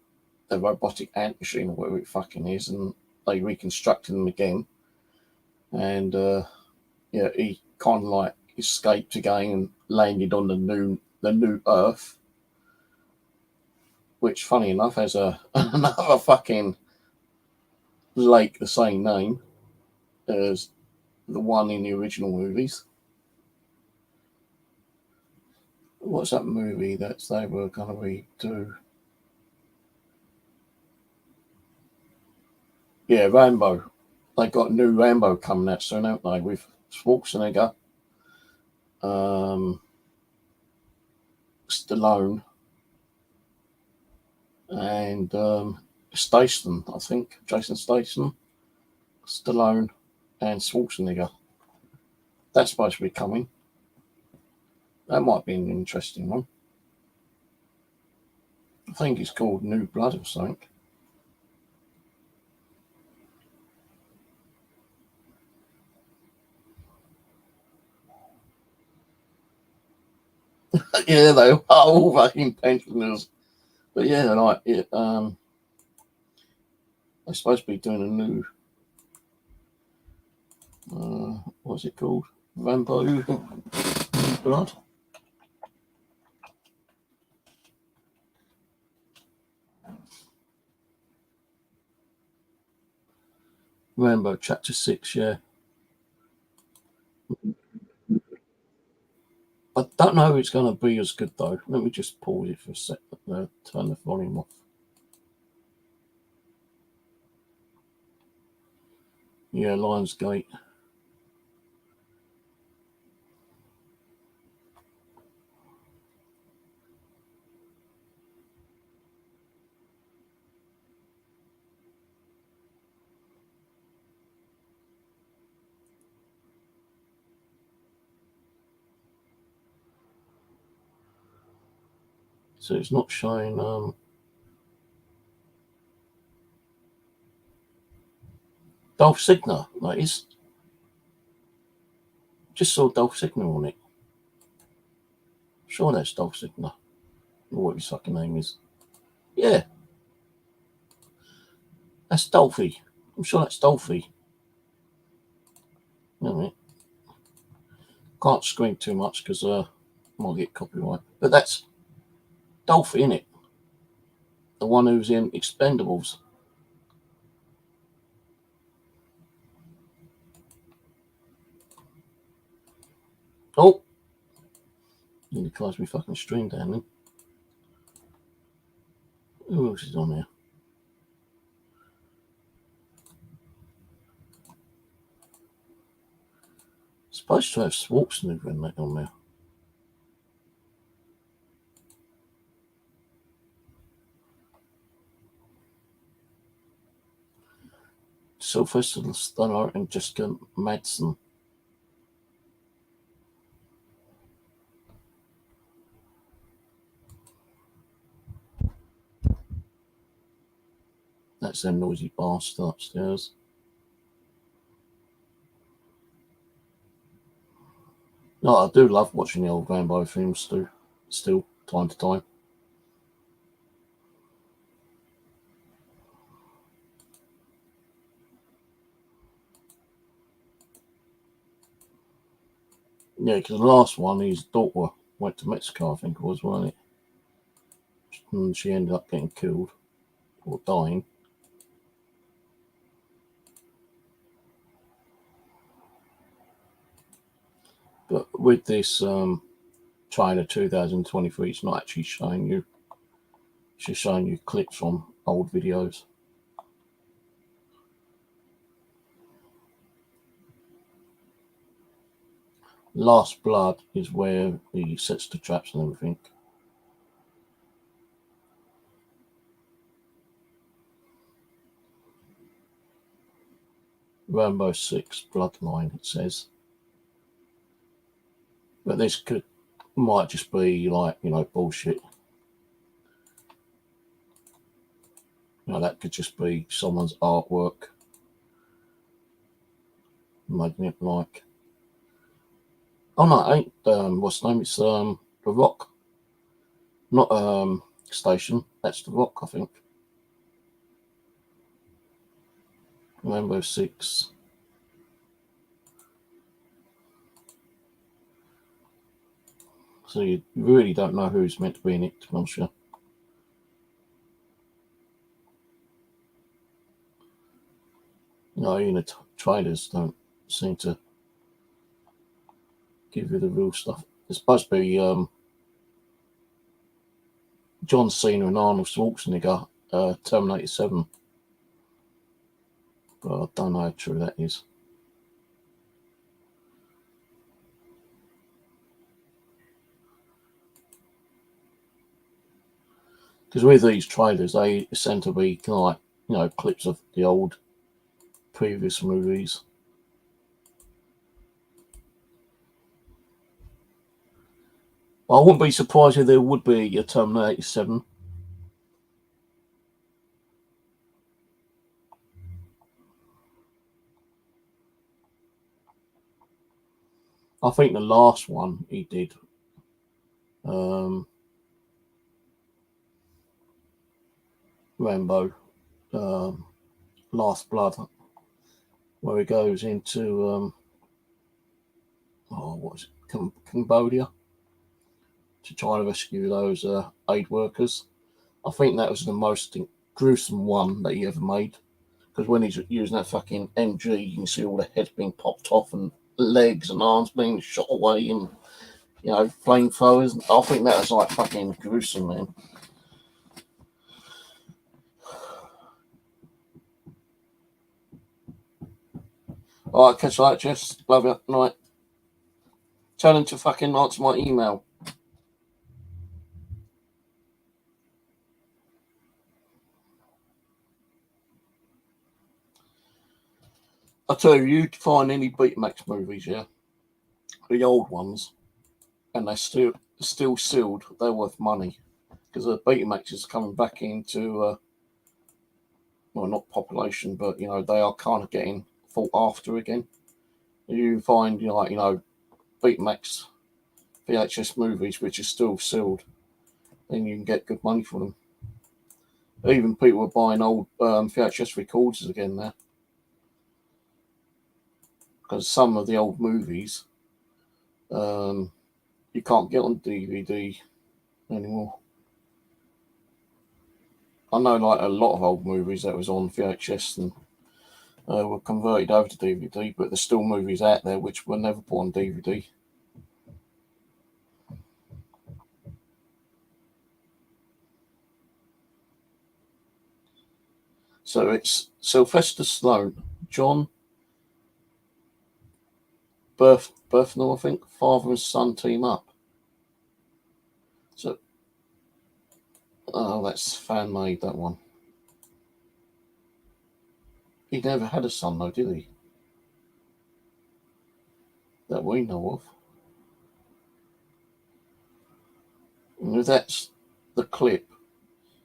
robotic ant machine or whatever it fucking is, and they reconstructed him again, and yeah, he kind of like escaped again and landed on the new Earth, which, funny enough, has another fucking lake the same name as the one in the original movies. What's that movie that they were going to redo? Yeah, Rambo. They got a new Rambo coming out soon, haven't they? With Schwarzenegger, Stallone, and Statham, I think. Jason Statham, Stallone, and Schwarzenegger. That's supposed to be coming. That might be an interesting one. I think it's called New Blood or something. Yeah, they are all fucking pensioners. But yeah, like it, they're supposed to be doing a new, what's it called? Rambo New Blood. Rambo Chapter 6, yeah. I don't know if it's going to be as good though. Let me just pause it for a sec. Turn the volume off. Yeah, Lionsgate. So it's not showing. Dolph Ziggler. That is. Just saw Dolph Ziggler on it. Sure, that's Dolph Ziggler. Or what his fucking name is. Yeah. That's Dolphy. I'm sure that's Dolphy. Alright. Can't scream too much because might get copyright. But that's Dolphy, innit? The one who's in Expendables. Oh! Nearly closed me fucking stream down then. Who else is on there? Supposed to have Schwarzenegger in that on there. Sylvester Stallone and Jessica Madsen. That's their noisy bastard upstairs. No, I do love watching the old Rambo films too, still, time to time. Yeah, because the last one, his daughter went to Mexico, I think it was, wasn't it? And she ended up getting killed or dying. But with this China 2023, it's not actually showing you. It's just showing you clips from old videos. Last Blood is where he sets the traps and everything. Rambo 6 Bloodline, it says. But this might just be like, bullshit. That could just be someone's artwork. Making it like. Oh no, it ain't what's the name? It's The Rock. Not Station. That's The Rock, I think. Rambo 6. So you really don't know who's meant to be in it, to be honest with you. Even the trailers don't seem to give you the real stuff. It's supposed to be John Cena and Arnold Schwarzenegger, Terminator 7. But I don't know how true that is. Because with these trailers, they tend to be kind of like, clips of the old previous movies. I wouldn't be surprised if there would be a Terminator 7. I think the last one he did, Rambo, Last Blood, where he goes into what was it, Cambodia, to try to rescue those aid workers. I think that was the most gruesome one that he ever made, because when he's using that fucking MG, you can see all the heads being popped off and legs and arms being shot away, and flamethrowers. I think that was like fucking gruesome, man. All right, catch you later, Jess. Love you. Night. Tell him to fucking answer my email. I tell you, you find any Betamax movies, yeah, the old ones, and they're still sealed. They're worth money, because the Betamax is coming back into well, not population, but they are kind of getting fought after again. You find Betamax VHS movies which are still sealed, then you can get good money for them. Even people are buying old VHS recorders again now, because some of the old movies you can't get on DVD anymore. I know like a lot of old movies that was on VHS and were converted over to DVD, but there's still movies out there which were never put on DVD. So it's Sylvester Stallone, John Bernthal, I think, father and son team up. So, that's fan made, that one. He never had a son though, did he? That we know of. And if that's the clip,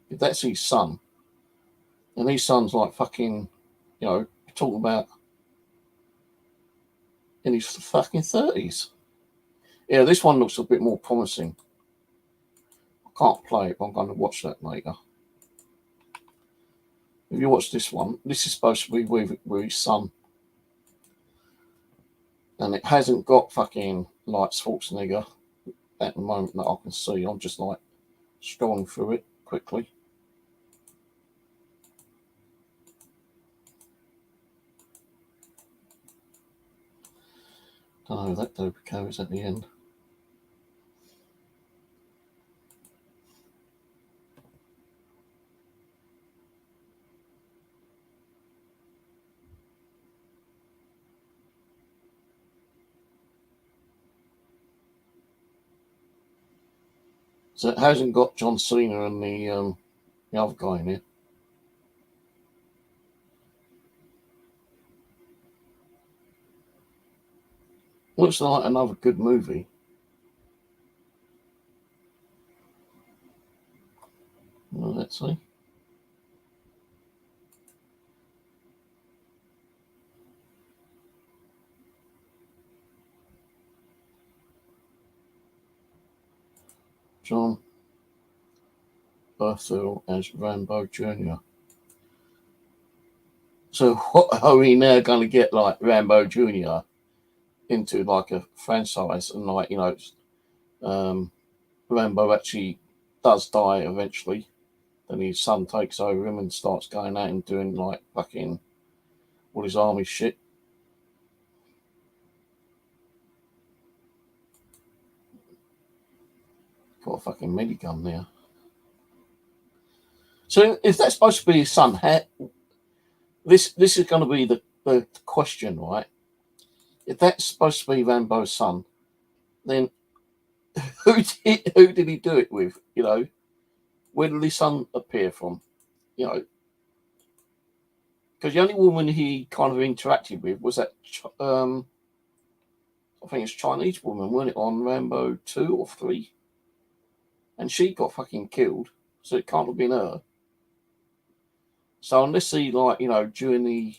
if that's his son, and his son's like fucking, talking about in his fucking 30s. Yeah, this one looks a bit more promising. I can't play it, but I'm going to watch that later. If you watch this one, this is supposed to be with his son. And it hasn't got fucking like Schwarzenegger at the moment that I can see. I'm just like scrolling through it quickly. Don't know who that dope is at the end. So it hasn't got John Cena and the other guy in here. Looks like another good movie. Well, let's see. John Bernthal as Rambo Jr. So what are we now going to get like Rambo Jr. into like a franchise, and like Rambo actually does die eventually, then his son takes over him and starts going out and doing like fucking all his army shit. Got a fucking minigun there. So if that's supposed to be his son, this is going to be the question, right? If that's supposed to be Rambo's son, then who did he do it with? Where did his son appear from? Because the only woman he kind of interacted with was that I think it's Chinese woman, wasn't it, on Rambo 2 or 3? And she got fucking killed, so it can't have been her. So unless he, like, during the,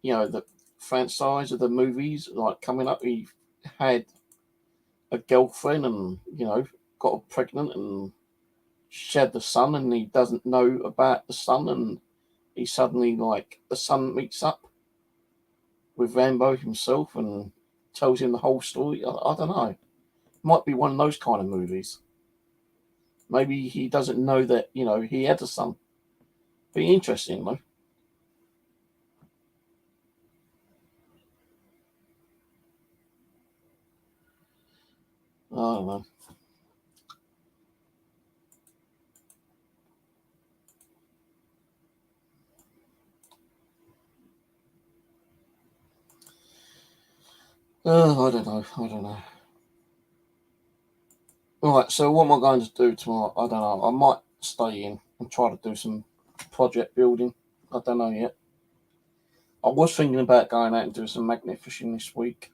the franchise of the movies, like, coming up, he had a girlfriend and, you know, got her pregnant and she had the son and he doesn't know about the son and he suddenly, like, the son meets up with Rambo himself and tells him the whole story. I don't know. Might be one of those kind of movies. Maybe he doesn't know that, you know, he had a son. Be interesting, though. I don't know. I don't know. I don't know. Right, so what am I going to do tomorrow? I don't know. I might stay in and try to do some project building. I don't know yet. I was thinking about going out and doing some magnet fishing this week.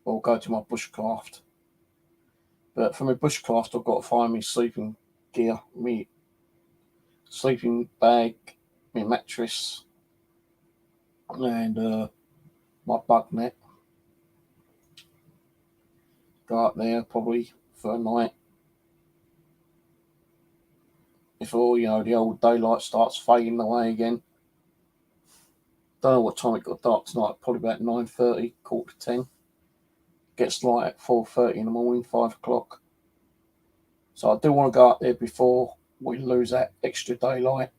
Or go to my bushcraft. But for my bushcraft, I've got to find me sleeping gear, me sleeping bag, my mattress, and my bug net. Go up there probably for a night. Before, you know, the old daylight starts fading away again. Don't know what time it got dark tonight, probably about 9:30, 9:45. Gets light at 4:30 in the morning, 5 o'clock. So I do want to go up there before we lose that extra daylight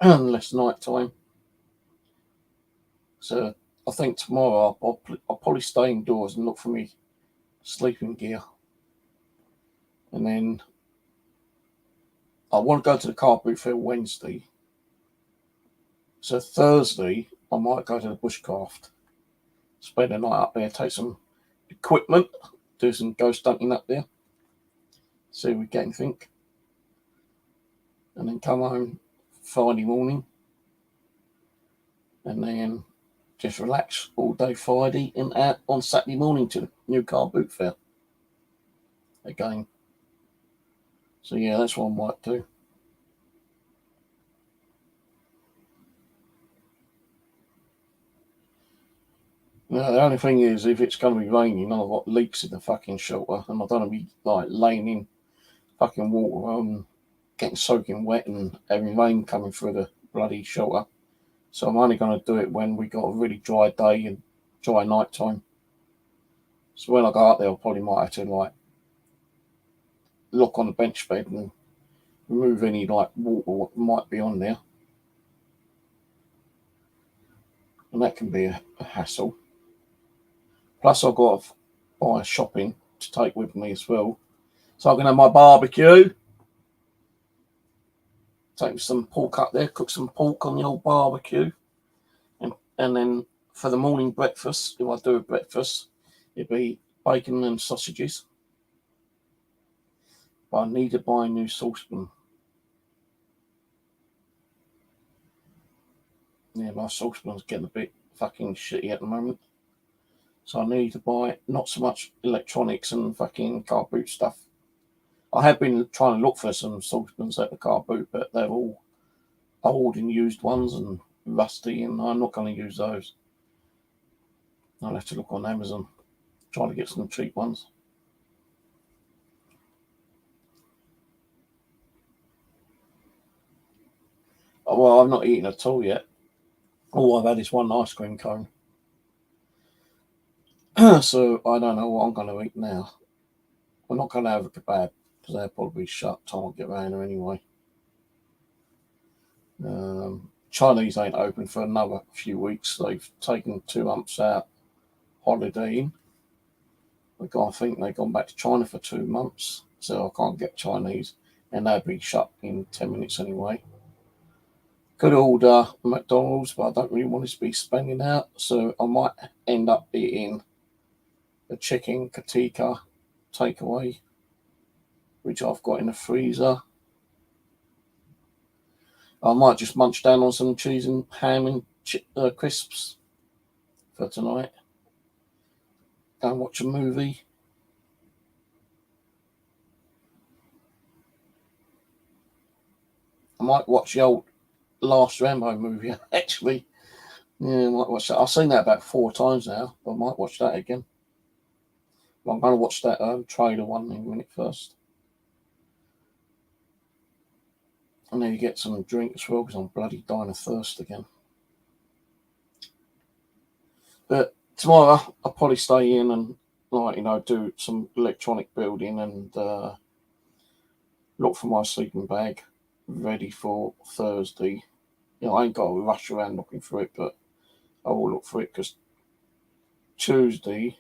and less night time. So I think tomorrow I'll probably stay indoors and look for me sleeping gear. And then I want to go to the car boot fair Wednesday. So Thursday I might go to the bushcraft, spend the night up there, take some equipment, do some ghost hunting up there, see if we get anything, and then come home Friday morning, and then just relax all day Friday and out on Saturday morning to the new car boot fair again. So yeah, that's what I might do. Now, the only thing is, if it's going to be raining, I've got leaks in the fucking shelter, and I don't want to be like laying in fucking water and getting soaking wet and having rain coming through the bloody shelter. So I'm only going to do it when we got a really dry day and dry night time. So when I go out there, I probably might have to like look on the bench bed and remove any like water that might be on there, and that can be a hassle. Plus, I've got to buy shopping to take with me as well. So I'm going to have my barbecue. Take some pork up there, cook some pork on the old barbecue. And then for the morning breakfast, if I do a breakfast, it'd be bacon and sausages. But I need to buy a new saucepan. Yeah, my saucepan's getting a bit fucking shitty at the moment. So I need to buy not so much electronics and fucking car boot stuff. I have been trying to look for some saucepans at the car boot, but they're all old and used ones and rusty, and I'm not going to use those. I'll have to look on Amazon, try to get some cheap ones. Oh, well, I've not eaten at all yet. All I've had is one ice cream cone. So I don't know what I'm going to eat now. We're not going to have a kebab because they'll probably shut time to get around there anyway. Chinese ain't open for another few weeks. They've taken 2 months out holidaying. I think they've gone back to China for 2 months, so I can't get Chinese, and they'll be shut in 10 minutes anyway. Could order McDonald's, but I don't really want to be spending out, so I might end up eating the chicken katika takeaway, which I've got in the freezer. I might just munch down on some cheese and ham and crisps for tonight. Go and watch a movie. I might watch the old last Rambo movie, actually. Yeah, I might watch that. I've seen that about 4 times now, but I might watch that again. Well, I'm going to watch that trailer one in a minute first. I need to get some drink as well because I'm bloody dying of thirst again. But tomorrow I'll probably stay in and do some electronic building and look for my sleeping bag ready for Thursday. I ain't got to rush around looking for it, but I will look for it because Tuesday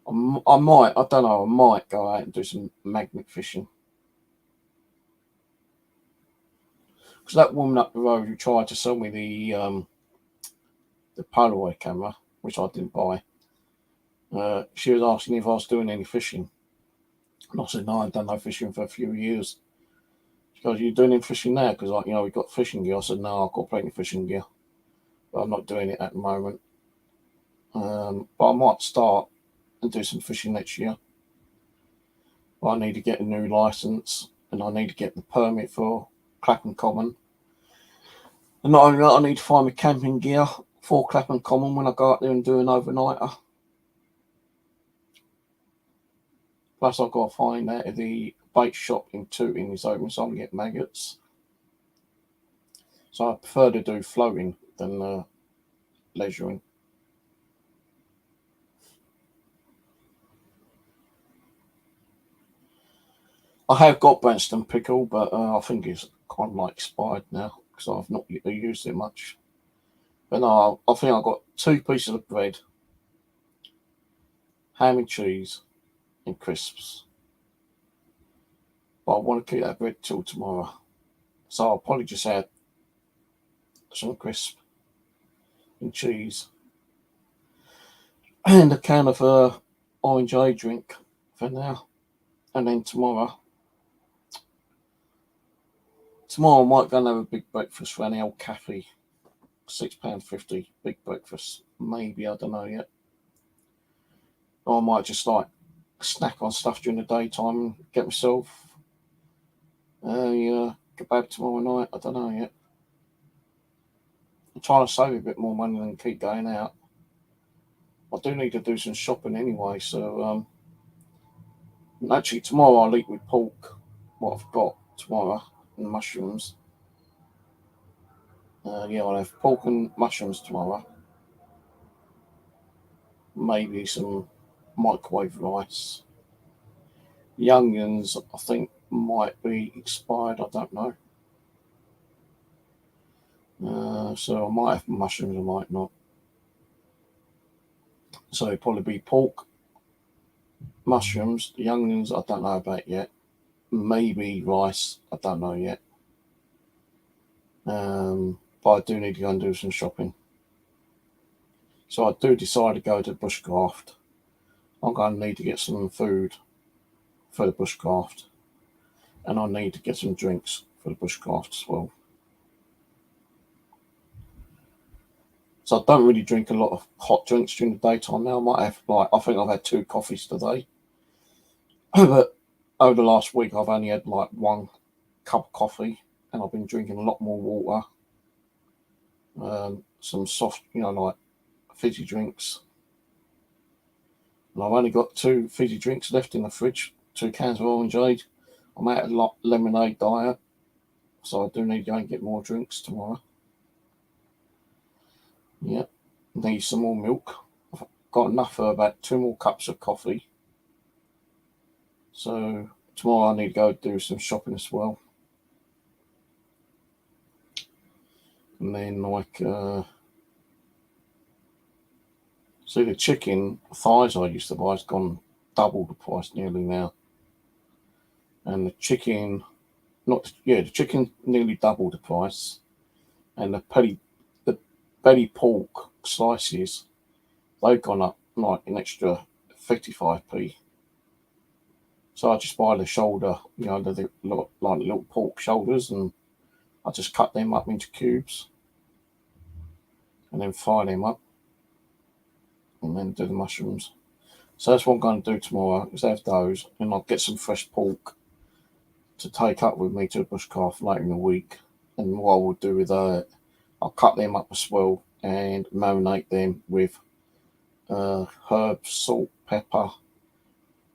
I might go out and do some magnet fishing. Because that woman up the road who tried to sell me the Polaroid camera, which I didn't buy, she was asking if I was doing any fishing. And I said, no, I haven't done no fishing for a few years. She goes, you doing any fishing now? Because, we've got fishing gear. I said, no, I've got plenty of fishing gear. But I'm not doing it at the moment. But I might start and do some fishing next year. But I need to get a new license and I need to get the permit for Clapham Common. And not only that, I need to find my camping gear for Clapham Common when I go out there and do an overnighter. Plus, I've got to find out if the bait shop in Tooting is open so I can get maggots. So I prefer to do floating than leisuring. I have got Branston pickle, but I think it's kind of like expired now because I've not used it much. But no, I think I've got 2 pieces of bread, ham and cheese, and crisps. But I want to keep that bread till tomorrow. So I'll probably just add some crisp and cheese and a can of orange ale drink for now. And then tomorrow I might go and have a big breakfast for an old cafe. £6.50 big breakfast. Maybe, I don't know yet. Or I might just snack on stuff during the daytime and get myself kebab tomorrow night. I don't know yet. I'm trying to save a bit more money than keep going out. I do need to do some shopping anyway, so actually tomorrow I'll eat with pork what I've got tomorrow and mushrooms. I'll have pork and mushrooms tomorrow. Maybe some microwave rice. The onions, I think, might be expired. I don't know. So I might have mushrooms, I might not. So it'll probably be pork, mushrooms, the onions, I don't know about yet. Maybe rice, I don't know yet. But I do need to go and do some shopping. So I do decide to go to bushcraft. I'm going to need to get some food for the bushcraft. And I need to get some drinks for the bushcraft as well. So I don't really drink a lot of hot drinks during the daytime now. I might have, I think I've had 2 coffees today. But over the last week, I've only had 1 cup of coffee. And I've been drinking a lot more water. Some soft, fizzy drinks. And I've only got 2 fizzy drinks left in the fridge. 2 cans of orangeade. I'm out of lemonade diet. So I do need to go and get more drinks tomorrow. Yeah, need some more milk. I've got enough for about 2 more cups of coffee. So tomorrow I need to go do some shopping as well. And then see the chicken thighs I used to buy has gone double the price nearly now. And the chicken, the chicken nearly doubled the price. And the belly pork slices, they've gone up an extra 55p. So I just buy the shoulder, the little pork shoulders, and I just cut them up into cubes and then fry them up and then do the mushrooms. So that's what I'm going to do tomorrow, is have those, and I'll get some fresh pork to take up with me to the bushcraft later in the week. And what I will do with I'll cut them up as well and marinate them with herbs, salt, pepper,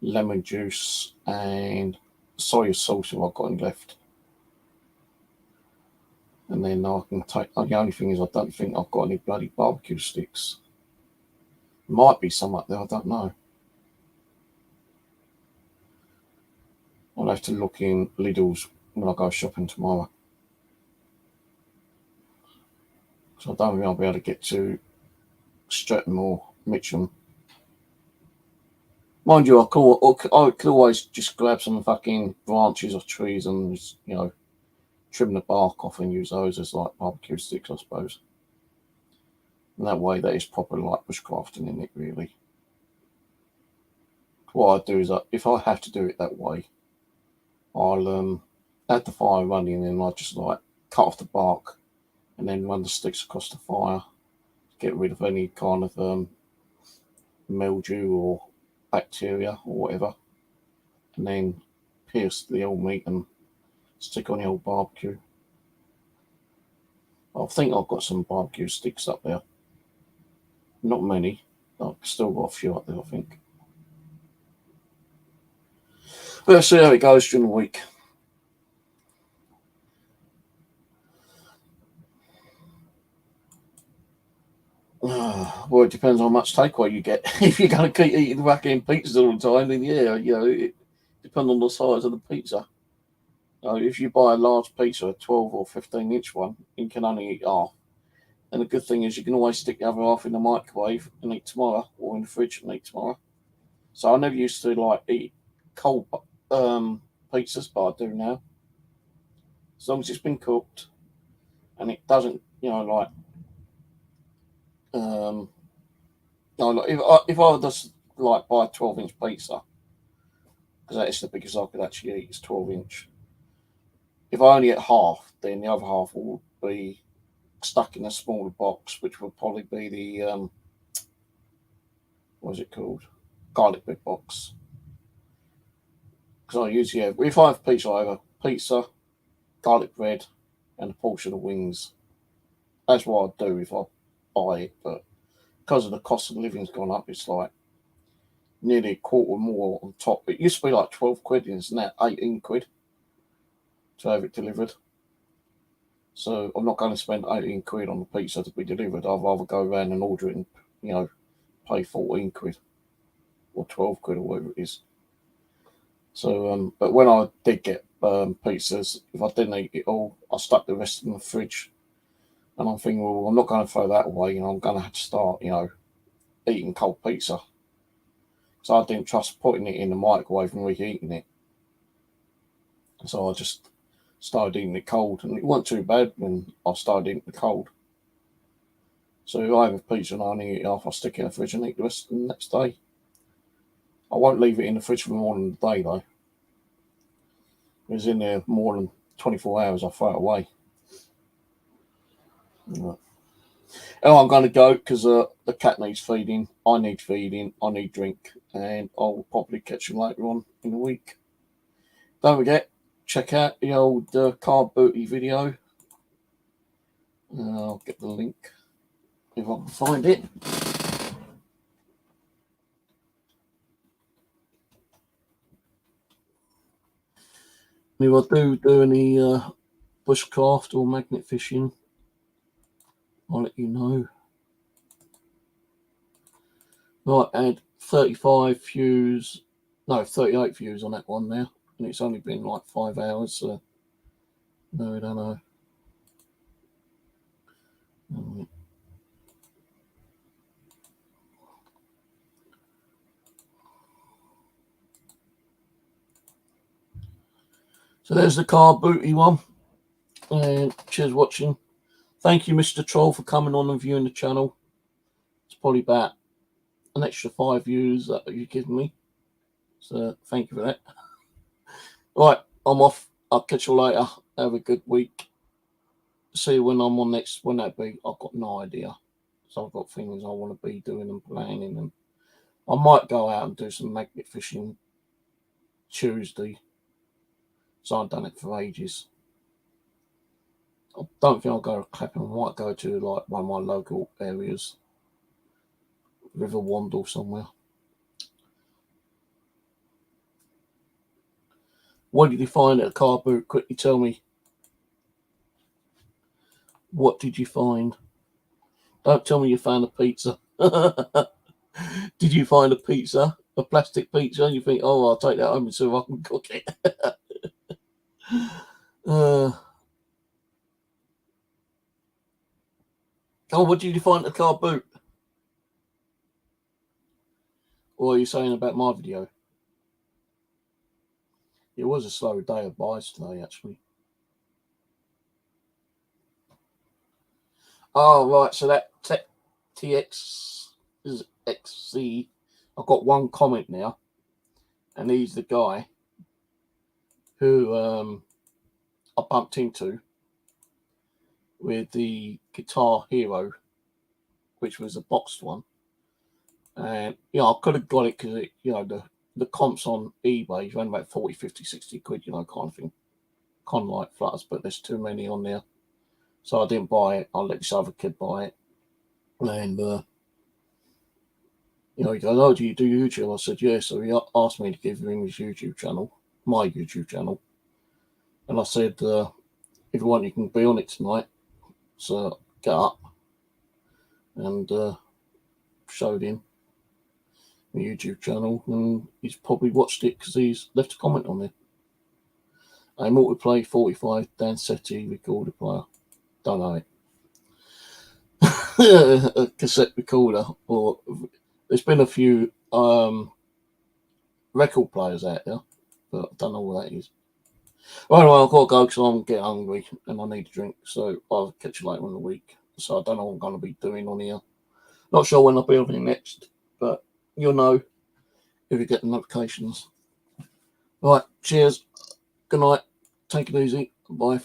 lemon juice, and soy sauce if I've got any left. And then I can take. The only thing is, I don't think I've got any bloody barbecue sticks. Might be some up there, I don't know. I'll have to look in Lidl's when I go shopping tomorrow. So I don't think I'll be able to get to Streatham or Mitcham. Mind you, I could always just grab some fucking branches of trees and just, trim the bark off and use those as like barbecue sticks, I suppose. And that way, that is proper like bushcrafting in it, really. What I do is, if I have to do it that way, I'll add the fire running and I just like cut off the bark and then run the sticks across the fire to get rid of any kind of mildew or bacteria or whatever, and then pierce the old meat and stick on the old barbecue. I think I've got some barbecue sticks up there. Not many. I've still got a few up there, I think. But let's see how it goes during the week. Well, it depends on how much takeaway you get. If you're going to keep eating fucking pizzas all the time, then yeah, it depends on the size of the pizza. If you buy a large pizza, a 12 or 15-inch one, you can only eat half. And the good thing is you can always stick the other half in the microwave and eat tomorrow, or in the fridge and eat tomorrow. So I never used to like eat cold pizzas, but I do now. As long as it's been cooked and it doesn't, like if I just like buy a 12-inch pizza, because that is the biggest I could actually eat is 12-inch. If I only eat half, then the other half will be stuck in a smaller box, which will probably be the what is it called? Garlic bread box. Because I usually have, if I have pizza, I have a pizza, garlic bread, and a portion of wings. That's what I do if I buy it, but because of the cost of living's gone up, it's like nearly a quarter more on top. It used to be like 12 quid, and it's now 18 quid to have it delivered. So I'm not going to spend 18 quid on the pizza to be delivered. I'd rather go around and order it and, pay 14 quid or 12 quid or whatever it is. So, but when I did get pizzas, if I didn't eat it all, I stuck the rest in the fridge. And I'm thinking, well, I'm not going to throw that away. I'm going to have to start, eating cold pizza. So I didn't trust putting it in the microwave and reheating it. So I just started eating it cold. And it wasn't too bad when I started eating it cold. So if I have a pizza and I only eat it half, I stick it in the fridge and eat the rest the next day. I won't leave it in the fridge for more than a day, though. If it's in there more than 24 hours, I'll throw it away. Right. Oh, I'm going to go because the cat needs feeding. I need feeding. I need drink. And I'll probably catch you later on in the week. Don't forget, check out the old car booty video. I'll get the link if I can find it. If I do any bushcraft or magnet fishing, I'll let you know. Right, I had 38 views on that one now, and it's only been like 5 hours, so no, I don't know. So there's the car booty one, and cheers watching. Thank you, Mr. Troll, for coming on and viewing the channel. It's probably about an extra 5 views that you've given me, so thank you for that. Right, I'm off. I'll catch you later. Have a good week. See you when I'm on next. When that be, I've got no idea. So I've got things I want to be doing and planning, and I might go out and do some magnet fishing Tuesday. So I've done it for ages. I don't think I'll go to Clapham. I might go to like one of my local areas, River Wandle somewhere. What did you find at a car boot? Quickly tell me. What did you find? Don't tell me you found a pizza. Did you find a pizza? A plastic pizza? And you think, oh, I'll take that home and see if I can cook it. Oh, what did you find at the car boot? What are you saying about my video? It was a slow day of buys today, actually. Oh, right. So that TX is XC. I've got one comment now, and he's the guy who I bumped into with the Guitar Hero, which was a boxed one. And, I could have got it because, the comps on eBay is around about 40, 50, 60 quid, kind of thing. Kind of like flutters, but there's too many on there. So I didn't buy it. I'll let this other kid buy it. And, he goes, oh, do you do YouTube? I said, yeah. So he asked me to give him his YouTube channel, my YouTube channel. And I said, if you want, you can be on it tonight. So get up and showed him my YouTube channel. And he's probably watched it because he's left a comment on it. A multiplay 45 Dancetti recorder player. Don't know it. A cassette recorder, or there's been a few record players out there, but I don't know what that is. Right, well, I've got to go because I'm getting hungry and I need a drink, so I'll catch you later in the week. So I don't know what I'm going to be doing on here. Not sure when I'll be on next, but you'll know if you get the notifications. Right, cheers. Good night. Take it easy. Bye.